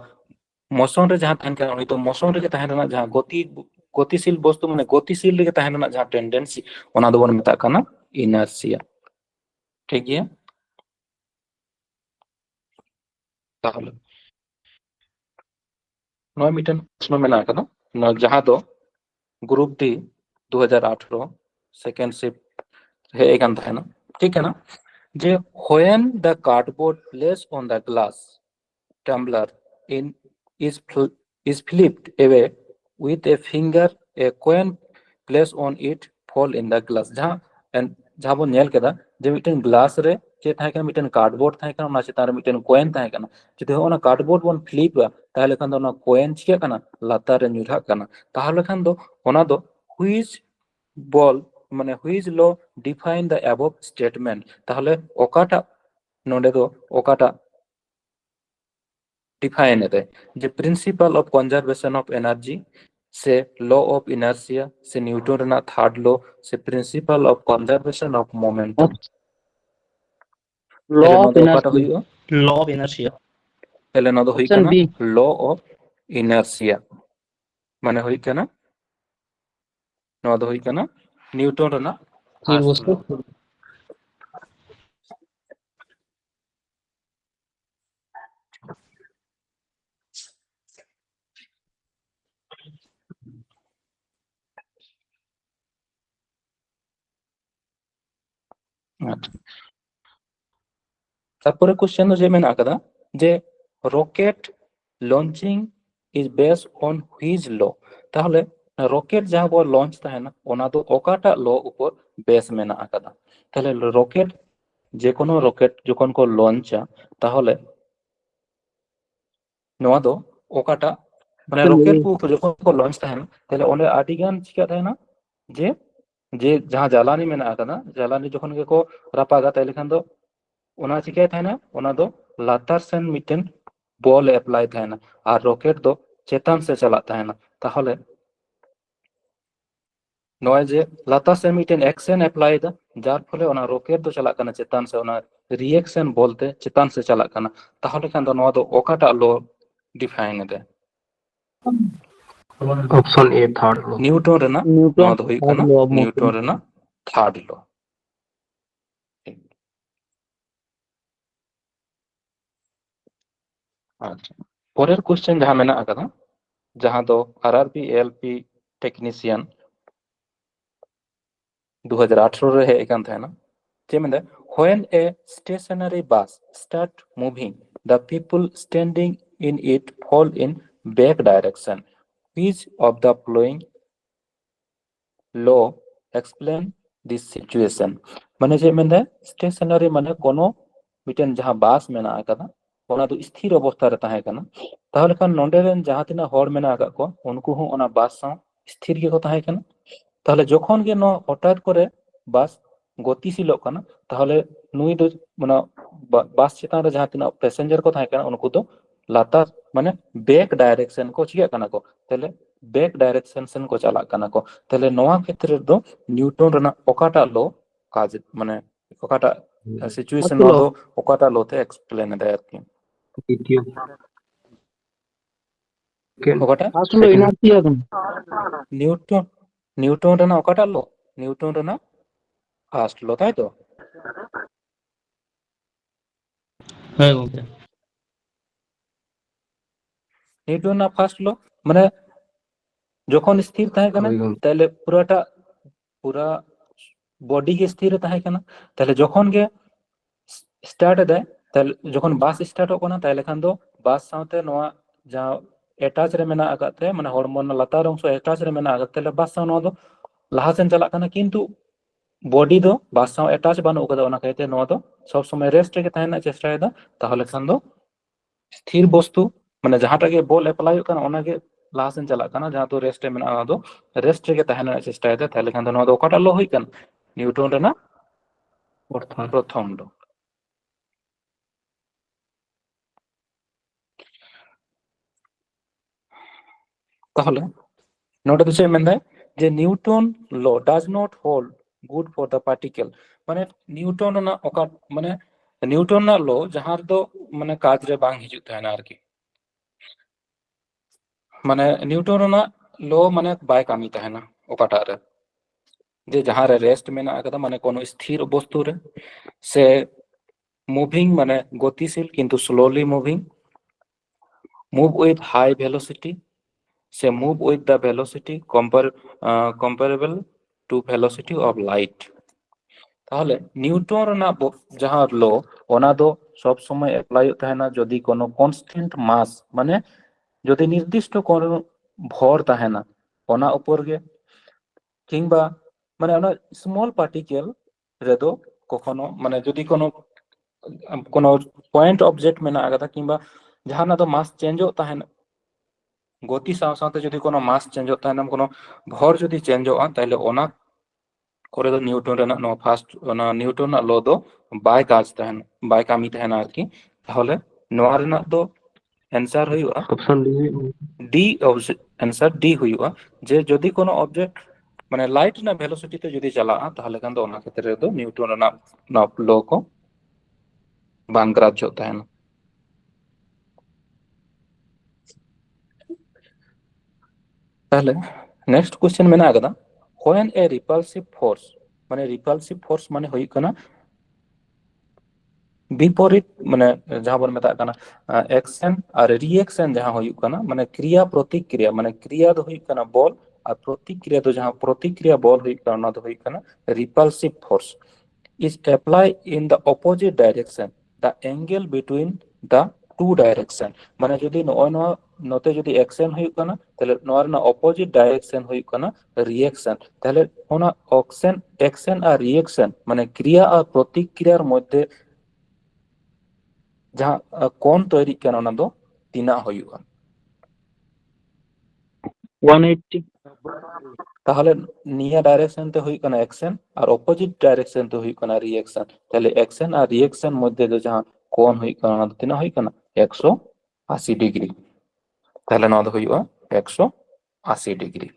मोशन रे जहां ताहेन कना उनी तो मोशन रे के ताहेन रना जहां गतिशील वस्तु माने गतिशील रे के ताहेन रना जहां टेंडेंसी ओना दो बोन मेता कना इनार्शिया ठीक है ताहले नॉय मिटन प्रश्न मेना कना न जहां दो ग्रुप डी 2018 सेकेंड शिफ्ट है एक अंत है ना ठीक है ना যে when the cardboard placed on the glass tumbler in is flipped away with a finger, a coin placed on it fall in the glass. जहाँ बो नेल केदा जे मिटन ग्लास रे चे थाहे कना मिटन कार्डबोर्ड थाहे कना ओना चेतान रे मिटन कोइन थाहे कना जुदि ओना कार्डबोर्ड बोन फ्लिप ताहले खान दो ओना कोइन चिका कना लातार रे न्यूरा कना ताहले खान दो ओना दो which ball মানে which law define the above statement তাহলে ওকাটা নোডে দো ওকাটা ডিফাইন এতে যে principle of conservation of energy সে ল অফ ইনার্সিয়া সে নিউটন রেনা থার্ড ল সে principle of conservation of momentum Law তাহলে of নদো ওকাটা inertia. হইও Law of inertia. তাহলে নদো হই Option কানা B. ল অফ ইনার্সিয়া মানে হই কানা নদো হই কানা নিউটন রেনা ফার্স্ট ল তারপরে কোশ্চেন যে মেনা আকাদা যে rocket launching is based on which law তাহলে রকেট যাহা বো লঞ্চ তাহেনা ওনা দো ওকাটা ল উপর বেস মেনা আকাদা তাহলে রকেট যে কোনো রকেট যখন কো লঞ্চা তাহলে নোয়া দো ওকাটা মানে রকেট কো যখন কো লঞ্চ তাহেনা তাহলে ওনে আদিগান চিকা তাহেনা যে যে যাহা জ্বালানি মেনা আকাদা জ্বালানি যখন को রাপাগা তাইলে খান দো ओना चिकाय थाना ओना दो लातार सेन मिटेन बॉल अप्लाई थाना और रॉकेट दो चेतन से चला थाना ताहले नय जे लातार सेन मिटेन एक्शन अप्लाई दा जार फले ओना रॉकेट दो चला कना चेतन से ओना रिएक्शन बोलते चेतन से चला कना ताहले खान दो नवा दो ओकाटा लो डिफाइन दे option A third law Newton रेना नवा दो हुई कना law of न्यूटन motion. रेना थर्ड लो अच्छा পরের কোশ্চেন যাহা মেনা আকাদা যাহা দো আরআরবি এলপি টেকনিশিয়ান 2018 रे है एकांत है ना जेमेंदा when a stationary bus start moving the people standing in it fall in back direction which of the following law explain this situation মানে जेमेंदा stationary মানে কোনো মিটেন যাহা বাস মেনা আকাদা ওনা দো স্থির অবস্থা রে তাহে কানা তাহলে খান নন্ডে রেন যাহা তিনা হড় মেনা আকা কো উনকু হু ওনা বাস সাও স্থির গে কো তাহে কানা তাহলে যখন গে ন হঠাৎ করে বাস গতিশীলক কানা তাহলে নুই দো মানে বাস চেতান রে যাহা তিনা প্যাসেঞ্জার को थाहे काना उनको तो लातार माने बैक डायरेक्शन को चिया काना को तले बैक डायरेक्शन सेन को चला काना को तले नोआ क्षेत्र दो न्यूटन रना ओकाटा लो काज माने ओकाटा सिचुएशन नो दो ओकाटा लोते एक्सप्लेन दे आरकी द्वितीय ओकाटा First law inertia kan. Newton Newton रना ओकाटा लो न्यूटन रना फास्ट लो ताई तो হ্যাঁ গঙ্কে নিউটন না ফার্স্ট ল মানে যখন স্থির থাকে না তাহলে পুরা বডি কে স্থির থাকে না তাহলে যখন গে স্টার্ট দেয় তাহলে যখন বাস স্টার্ট হবে না তাহলে খান দো বাস সাথে নোয়া যা অ্যাটাচ রে মেনা আগাতে মানে হরমোন লাতার অংশ অ্যাটাচ রে মেনা আগাতে তাহলে বাস সাথে নোয়া দো লাহা সেন চালাক কানা কিন্তু বডি দো বাস সাথে অ্যাটাচ বানো কাদা ওনা কইতে নোয়া দো সব সময় রেস্ট রে তাহেনা চেষ্টা দা তাহলে খান দো স্থির বস্তু মানে যাহাটাকে বল অ্যাপ্লাই কানা ওনাকে লাহাসেন চালাক কানা যাহা তো রেস্ট মেনা ওনা দো রেস্ট রে তাহেনা চেষ্টা দা তাহলে খান দো নোয়া দো ওকাটা লো হই কান নিউটন রে না প্রথম লো তাহলে নোটা তো মেনদায় যে Newton law does not hold good for the particle মানে নিউটন না ওকা মানে নিউটন না ল যাহার দো মানে কাজ রে বাং হিজুত তাহেনা আর কি মানে নিউটন না ল মানে বাই কামি তাহেনা ওকাটা রে যে যাহার রেস্ট মেনা আকাদা মানে কোনো স্থির বস্তু রে সে মুভিং মানে গতিশীল কিন্তু slowly moving move with high velocity সে move with the velocity comparable to velocity of light তাহলে নিউটন ᱨᱮᱱᱟᱜ ᱡᱟᱦᱟᱸ ল ᱚᱱᱟ ᱫᱚ সব সময় অ্যাপ্লাইᱚᱜ ᱛᱟᱦᱮᱱᱟ যদি কোনো কনস্ট্যান্ট মাস মানে যদি নির্দিষ্ট কোনো ভর তাহেনা ওনা উপর গে কিংবা মানে ওনা স্মল পার্টিকেল রেদো কখনো মানে যদি কোনো কোনো পয়েন্ট অবজেক্ট মেনা আকাদা কিংবা জাহানা দো মাস চেঞ্জও তাহেনা গতি সাথে সাথে যদি কোনো মাস চেঞ্জও তাহেনা কোনো ভর যদি চেঞ্জও তাহলে ওনা করে দো নিউটন রেনাক নো ফার্স্ট ওনা নিউটন না ল দো বাই কাজ তাহেনা বাই কামি তাহেনা আর কি তাহলে নোয়া রেনাক দো অ্যানসার হইবা option D D answer D হইবা যে যদি কোনো অবজেক্ট মানে লাইট না ভেলোসিটিতে যদি চালাগᱼᱟ তাহলে খান ᱫᱚ ᱚᱱᱟ ᱠᱷᱮᱛᱨᱮ ᱨᱮᱫᱚ নিউটন ᱨᱮᱱᱟᱜ ᱞᱚ ᱠᱚ ᱵᱟᱝ ᱜᱨᱟᱡᱽᱡᱚᱜ ᱛᱟᱦᱮᱱᱟ তাহলে next question Mena আকাদা when a repulsive force মানে repulsive force মানে হইক কানা বিপরীত মানে যাহা বন মেতা কানা অ্যাকশন আর রিঅ্যাকশন যাহা হইক কানা মানে ক্রিয়া প্রতিক্রিয়া মানে ক্রিয়া দো হইক কানা বল আর প্রতিক্রিয়া দো যাহা প্রতিক্রিয়া বল হইক কানা না দো হইক কানা repulsive force is applied in the opposite direction the angle between the two direction মানে যদি নয় নতে যদি অ্যাকশন হইক কানা তাহলে নয় না অপোজিট ডাইরেকশন হইক কানা রিঅ্যাকশন তাহলে ওনা অ্যাকশন আর রিঅ্যাকশন মানে ক্রিয়া আর প্রতিক্রিয়ার মধ্যে যাহা কোণ তৈরি কানা ওনা দো তিনা হইবা 180 তাহলে নিয়া ডাইরেকশন তে হইক কানা অ্যাকশন আর অপোজিট ডাইরেকশন তে হইক কানা রিঅ্যাকশন তাহলে অ্যাকশন আর রিঅ্যাকশন মধ্যে যে যাহা কোণ হইক কানা ওনা দো তিনা হইক কানা 180 ডিগ্রি তাহলে নয়া দো হইবা 180 ডিগ্রি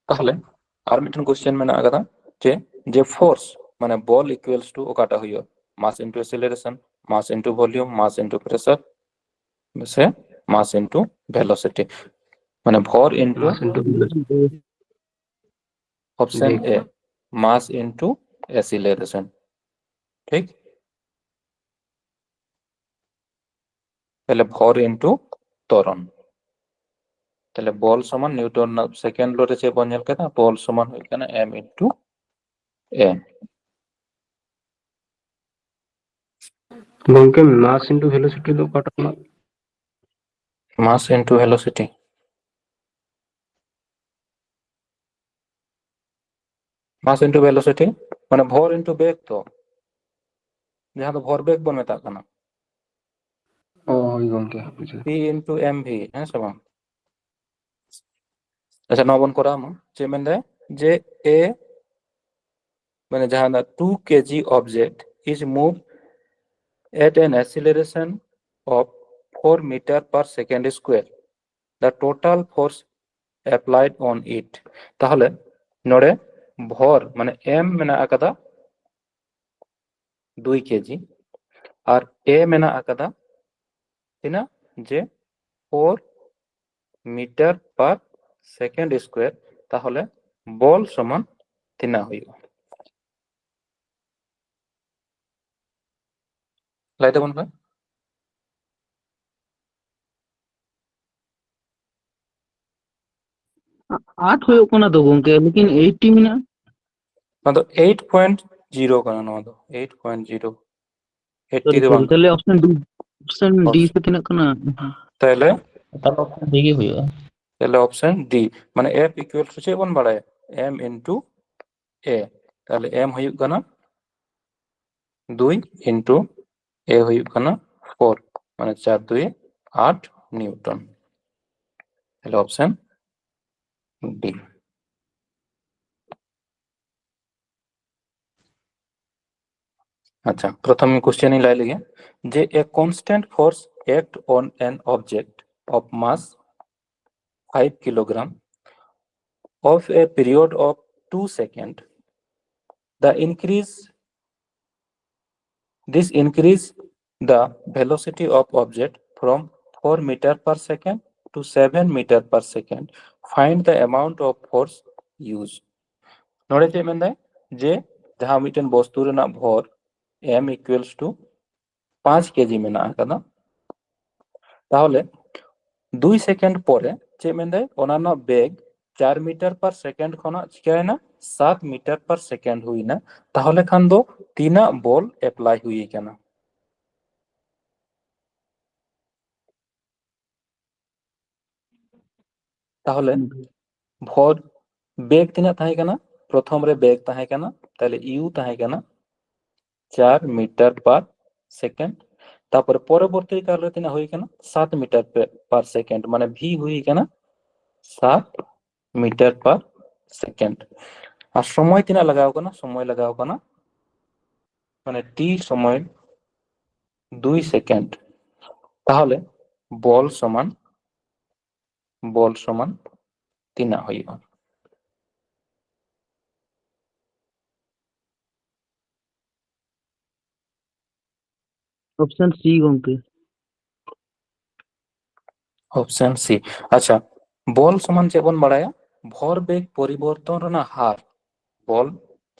তাহলে আর মিটন কোশ্চেন মেনা আকাদা যে যে ফোর্স মানে বল ইকুয়ালস টু ওকাটা হইও mass into acceleration mass into volume mass into pressure সে মাস ইনটু ভেলোসিটি মানে ভর into mass into option A mass into acceleration ঠিক তাহলে ভর ইনটু ত্বরণ তাহলে বল সমান নিউটন সেকেন্ড লো রে চে বন ñel keda বল সমান হই কানা m ইনটু a গঙ্কে মাস ইনটু ভেলোসিটি দো কাটানো mass into velocity mass into velocity মানে ভর ইনটু বেগ তো যাহা তো ভর বেগ বন মেতা কানা ও ওই গঙ্কে বুঝলি p ইনটু mv হ্যাঁ সব আচ্ছা নবন করা আম যে মানে যে a মানে যাহা না 2 kg object is moved at an acceleration of 4 meter per second square the total force applied on it তাহলে নড়ে ভর মানে m Mena আকাদা 2 KG R a মেনা আকাদা তিনা যে 4 মিটার পার সেকেন্ড স্কয়ার তাহলে বল সমান তিনা হইব লাইতে বন ভাই 8 ᱦᱩᱭᱩᱜ ᱠᱟᱱᱟ ᱛᱚ ᱜᱚᱝᱠᱮ ᱞᱮᱠᱤᱱ 80 ᱢᱮᱱᱟᱜᱼᱟ ᱱᱚᱣᱟ ᱫᱚ 8.0 ᱠᱟᱱᱟ ᱱᱚᱣᱟ ᱫᱚ 8.0 80 ᱫᱚ ᱵᱟᱝ তাহলে অপশন ডি তে তিনাᱜ ᱠᱟᱱᱟ তাহলে তাহলে অপশন ডি ᱜᱮ ᱦᱩᱭᱩᱜᱼᱟ তাহলে অপশন ডি মানে f ইকুয়াল টু চেয়ে বন বাড়ায় m ইনটু a তাহলে m হইব কানা 2 ইনটু a হইব কানা 4 মানে 4 2 8 নিউটন তাহলে অপশন ডি আচ্ছা প্রথম কোশ্চেন ই লাই লিগে যে a constant force act on an object of mass 5 kilogram of a period of 2 seconds this increase the velocity of object from 4 meter per second to 7 meter per second find the amount of force used নড়ে যে মেন দেয় যে যাহা মিটেন বস্তু রেনা ভর m equals to 5 কেজি মেনা আকাদা তাহলে 2 সেকেন্ড পরে যে মেন দেয় অন্যান্য বেগ 4 মিটার পার সেকেন্ড খনা চিকায়না 7 মিটার পার সেকেন্ড হুইনা তাহলে খান দो तीना बॉल अप्लाई हुई केना তাহলে ভর বেগ তিনা তাহে কেনা প্রথম রে বেগ তাহে কেনা তাহলে ইউ তাহে কেনা 4 মিটার পার সেকেন্ড তারপরে পরবর্তী কালে তিনা হই কেনা 7 মিটার পার সেকেন্ড মানে ভি হুই কেনা 7 মিটার পার সেকেন্ড আর সময় তিনা লাগাও কেনা সময় লাগাও কেনা মানে টি সময় 2 সেকেন্ড তাহলে বল সমান তিনা হইব ऑप्शन सी गंके অপশন সি আচ্ছা বল সমান যেবন বাড়ায়া ভর বেগ পরিবর্তন রনা হার বল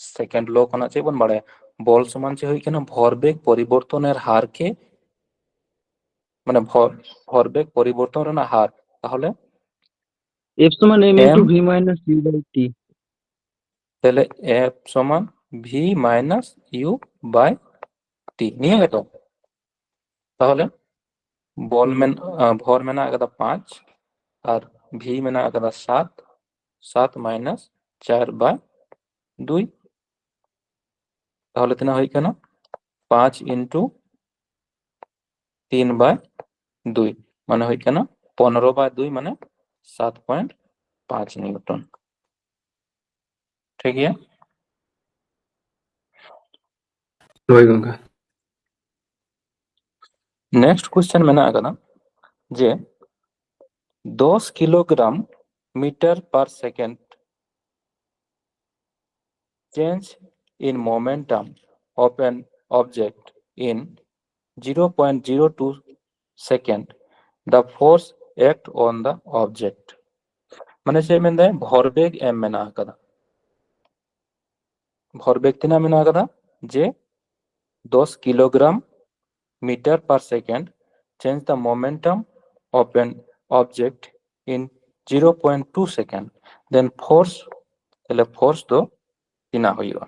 সেকেন্ড লো কোনা যেবন বাড়ায়া বল সমান যে হই কেন ভর বেগ পরিবর্তনের হারকে মানে ভরবেগ পরিবর্তন রনা হার তাহলে एफ समान m m into v minus u by t তাহলে এফ সমান v minus u by t নিয়ে গেল তাহলে বল মেন ভর মেনা আকাদা 5 আর ভি মেনা আকাদা 7 7 মাইনাস 4 বাই 2 তাহলে তিনা হই কেন 5 ইন্টু 3 বাই 2 মানে হই কেন 15 বাই 2 মানে 7.5 নিউটন ঠিক আছে হই গঙ্কা नेक्स्ट क्वेश्चन में ना आगना जे 10 kilogram metre per second change in momentum of an object in 0.02 second the force act on the object মানে সে মেন্দে ভরবেগ এম মেনা আকাদা ভরবেগ তিনা মেনা আকাদা যে 10 kilogram meter per second change the momentum of an object in 0.2 second then force তাহলে force তো তিনা হইব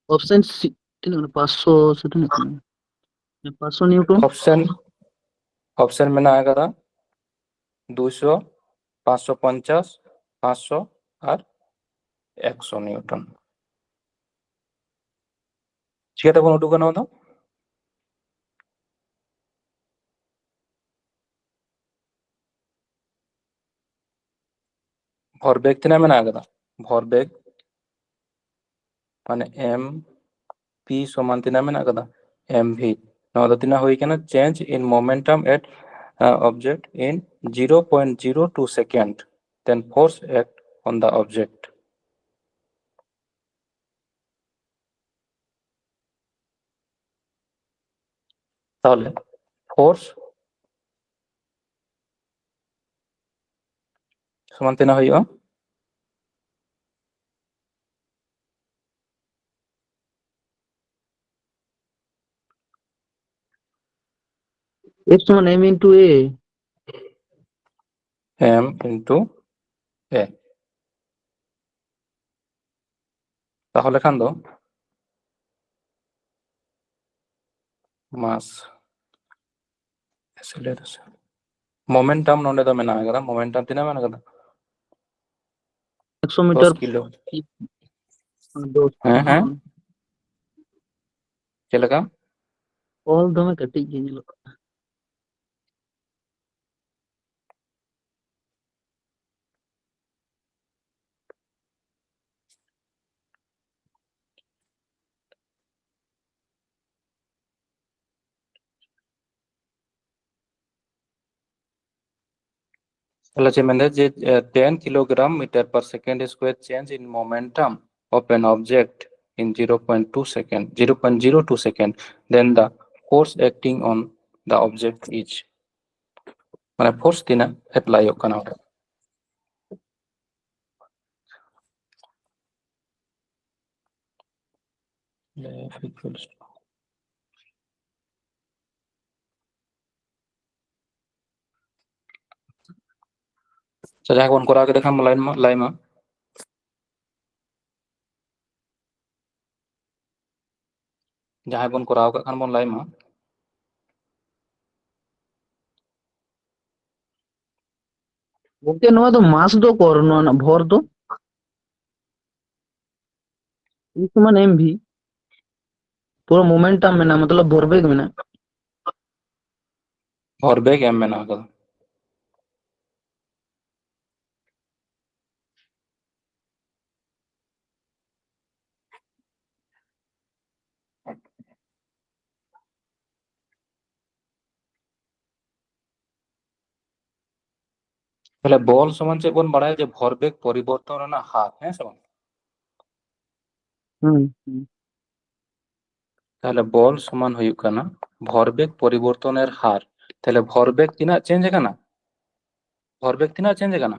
ऑप्शन सी 500 से तो नहीं 500 न्यूटन ऑप्शन में ना आएगा 200 550 500 আর 100 নিউটন ঠিক আছে কোন টুকানো দাও ভরবেগ তিনা মেনা আগাদা ভরবেগ মানে এম পি সমান তিনা মেনা আগাদা এম ভি নদা তিনা হই কেন change in momentum at object in 0.02 second then force act on the object তাহলে ফোর্স সমান তিনা হইব एफ समान m into a m into a তাহলে খান দো মাস acceleration momentum नोंडे दो मेना आगदा momentum तिना मेना आगदा 100 10 मीटर किलो 10 हाँ चलेगा ऑल दमे कटिज गे ᱧᱮᱞᱚᱜ তাহলে যে মানে যে 10 kilogram metre per second square change in momentum of an object in 0.2 second 0.02 second then the force acting on the object is মানে ফোর্স তিনা এপ্লাইᱚᱜ ᱠᱟᱱᱟ ᱚᱸᱰᱮ F equals to ᱥᱮ ᱡᱟᱦᱟᱸ ᱵᱚᱱ ᱠᱚᱨᱟᱣ ᱠᱮᱫᱟ ᱠᱷᱟᱱ ᱞᱟᱭ ᱢᱟ ᱡᱟᱦᱟᱸ ᱵᱚᱱ ᱠᱚᱨᱟᱣ ᱠᱟᱜ ᱠᱷᱟᱱ ᱵᱚᱱ ᱞᱟᱭ ᱢᱟ गंके नोआ दो मास दो कर नोआ ना भर दो ई समान एम भी पूरा मोमेंटम में ना मतलब भरबेग में ना ভরবেগ m মেনা আকাদা তাহলে বল সমান চেয়ে বন বাড়ায় যে ভরবেগ পরিবর্তন না হার হ্যাঁ সমান তাহলে বল সমান হইুক কানা ভরবেগ পরিবর্তনের হার তাহলে ভরবেগ তিনা চেঞ্জ কানা ভরবেগ তিনা চেঞ্জ কানা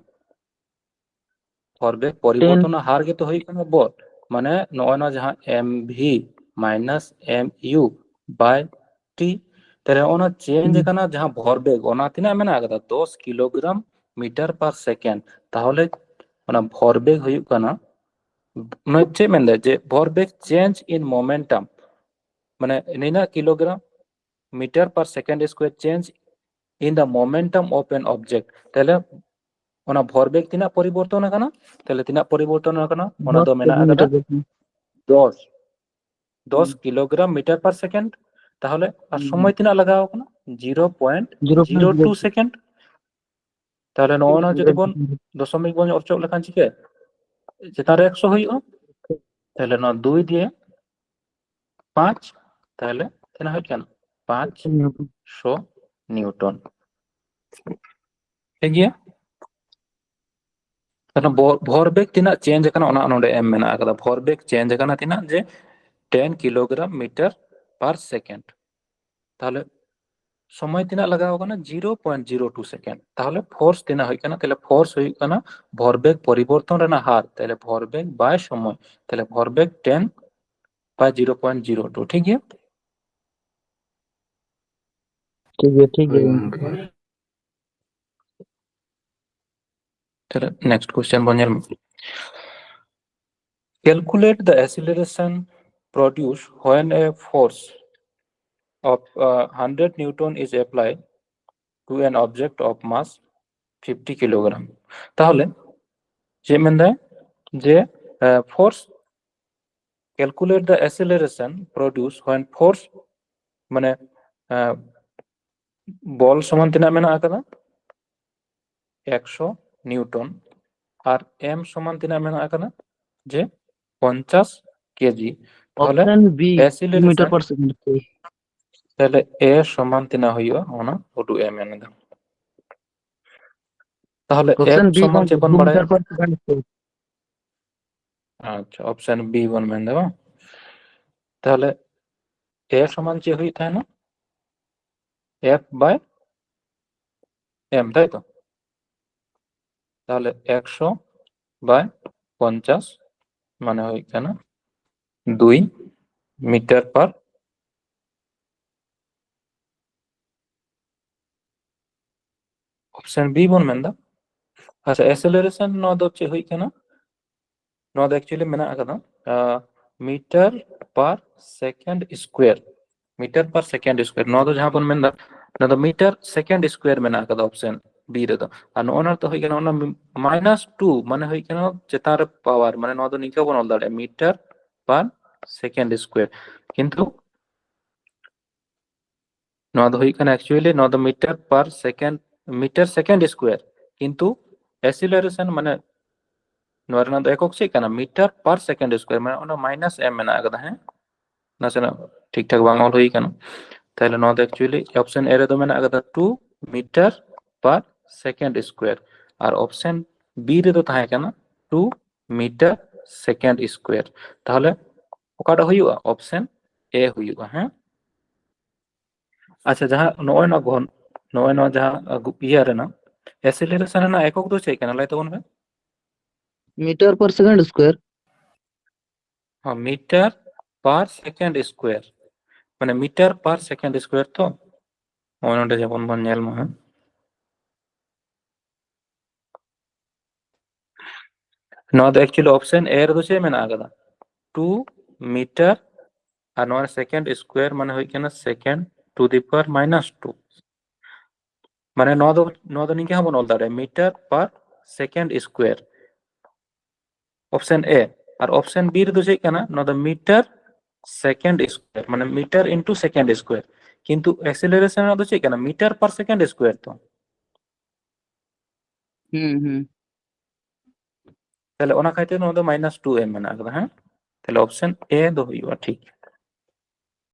ভরবেগ পরিবর্তন হার গে তো হইুক কানা বল মানে নয় না যাহা M V minus M U by টি তাহলে ওনা চেঞ্জ কানা যাহা ভরবেগ ওনা তিনা মেনা কাদা 10 কিলোগ্রাম মিটার পার সেকেন্ড তাহলে ওনা ভরবেগ হইুক কানা মানে চেয়ে মেনদে যে ভরবেগ চেঞ্জ ইন মোমেন্টাম মানে নিনা kilogram metre per second square change in the momentum of an object তাহলে ওনা ভরবেগ তিনা পরিবর্তন কানা তাহলে তিনা পরিবর্তন কানা ওনা দো মেনা কাদা 10 কিলোগ্রাম মিটার পার সেকেন্ড তাহলে আর সময় তিনা লাগাও কানা 0.02 সেকেন্ড তাহলে নয়না যদি বন দশমিক বন অর্চক লেখান চিকে যেটা 100 হইও তাহলে না 2 দিয়ে 5 তাহলে তিনা হয় কেন 500 নিউটন ঠিক গিয়া তাহলে ভরবেগ তিনা চেঞ্জ কানা ওনা নডে এম মেনা কাদা ভরবেগ চেঞ্জ কানা তিনা যে 10 কিলোগ্রাম মিটার পার সেকেন্ড তাহলে সময় তিনা লাগাও কানা 0.02 সেকেন্ড তাহলে ফোর্স তিনা হয় কানা তাহলে ফোর্স হয় কানা ভরবেগ পরিবর্তন রেনা হার তাহলে ভরবেগ বাই সময় তাহলে ভরবেগ 10 বাই 0.02 ঠিক গিয়া ठीक है তাহলে নেক্সট কোশ্চেন বঞ্জেল Calculate the acceleration produced when a force of 100 Newton is applied to an object of mass 50 kilogram. তাহলে যে মেনদে যে force calculate the acceleration produced when force মানে বল সমান তিনা মেনা আকাদা 100 নিউটন আর m সমান তিনা মেনা আকাদা যে 50 কেজি তাহলে ऑप्शन बी acceleration मीटर पर सेकंड তাহলে এ সমান তিনা হইও ওনা ওটু এম এনে দাও তাহলে এফ ऑप्शन बी সমান চেয়ে বন বাড়ায় मीटर पर सेकंड আচ্ছা অপশন বি বন মেন দেব তাহলে এ সমান চেয়ে হই থাকে না এফ বাই এম তাই তো তাহলে 100 বাই 50 মানে হই কেন 2 মিটার পার অপশন বি বন মেন দাও আচ্ছা অ্যাসেলারেশন ন দো চেয়ে হই কেন ন দো অ্যাকচুয়ালি মেনা আকাদা metre per second square metre per second square नो तो जहां बन मेन ना तो मीटर सेकेंड स्क्वायर में ना का ऑप्शन बी रे दो और नो तो होई गना -2 माने होई गना चेतार पावर माने नो तो निके बन all दाड़े metre per second square किंतु नो तो होई गना एक्चुअली नो तो मीटर सेकेंड स्क्वायर किंतु एक्सीलरेशन माने नो तो एकक से कना मीटर पर सेकेंड स्क्वायर माने ओना माइनस m में ना का है नासेना ठीक ठाक बांग ऑल होई गना তাহলে নট অ্যাকচুয়ালি অপশন এ রে তো মেনা আকাদা 2 মিটার পার সেকেন্ড স্কয়ার আর অপশন বি রে তো তাহে কেনা 2 মিটার সেকেন্ড স্কয়ার তাহলে ওকাটা হইবা অপশন এ হইবা হ্যাঁ আচ্ছা যাহা নয় না ঘন ᱱᱚᱜᱼᱚᱭ ᱱᱚᱣᱟ ᱡᱟᱦᱟᱸ ᱤᱭᱟᱹ ᱨᱮᱱᱟᱜ ᱮᱥিলারেশন ᱨᱮᱱᱟᱜ ᱮকক ᱫᱚ ᱪᱮᱫ ᱠᱟᱱᱟ ᱞᱟᱹᱭ ᱛᱟᱵᱚᱱ ᱯᱮ? मीटर पर सेकंड स्क्वायर। हाँ, मीटर पर सेकेंड स्क्वायर माने मीटर पर सेकेंड स्क्वायर तो नॉय नोडे जेबन बन नेल मा हाँ। नॉ द एक्चुअली ऑप्शन ए रे दो चे मेना आगदा 2 मीटर और नॉय सेकेंड स्क्वायर माने होय केना सेकेंड टू द पावर -2 माने नॉ दो निके हबन ऑल दारे metre per second square option A और ऑप्शन बी रे दो चे केना नॉ द मीटर सेकेंड स्क्वायर माने मीटर इनटू सेकेंड स्क्वायर किंतु एक्सेलरेशन ना दो चे केना मीटर पर सेकेंड स्क्वायर तो তাহলে ওনা খাইতে নো দো -2 এম মেনা আকদা হ্যাঁ তাহলে অপশন এ দো হইবা ঠিক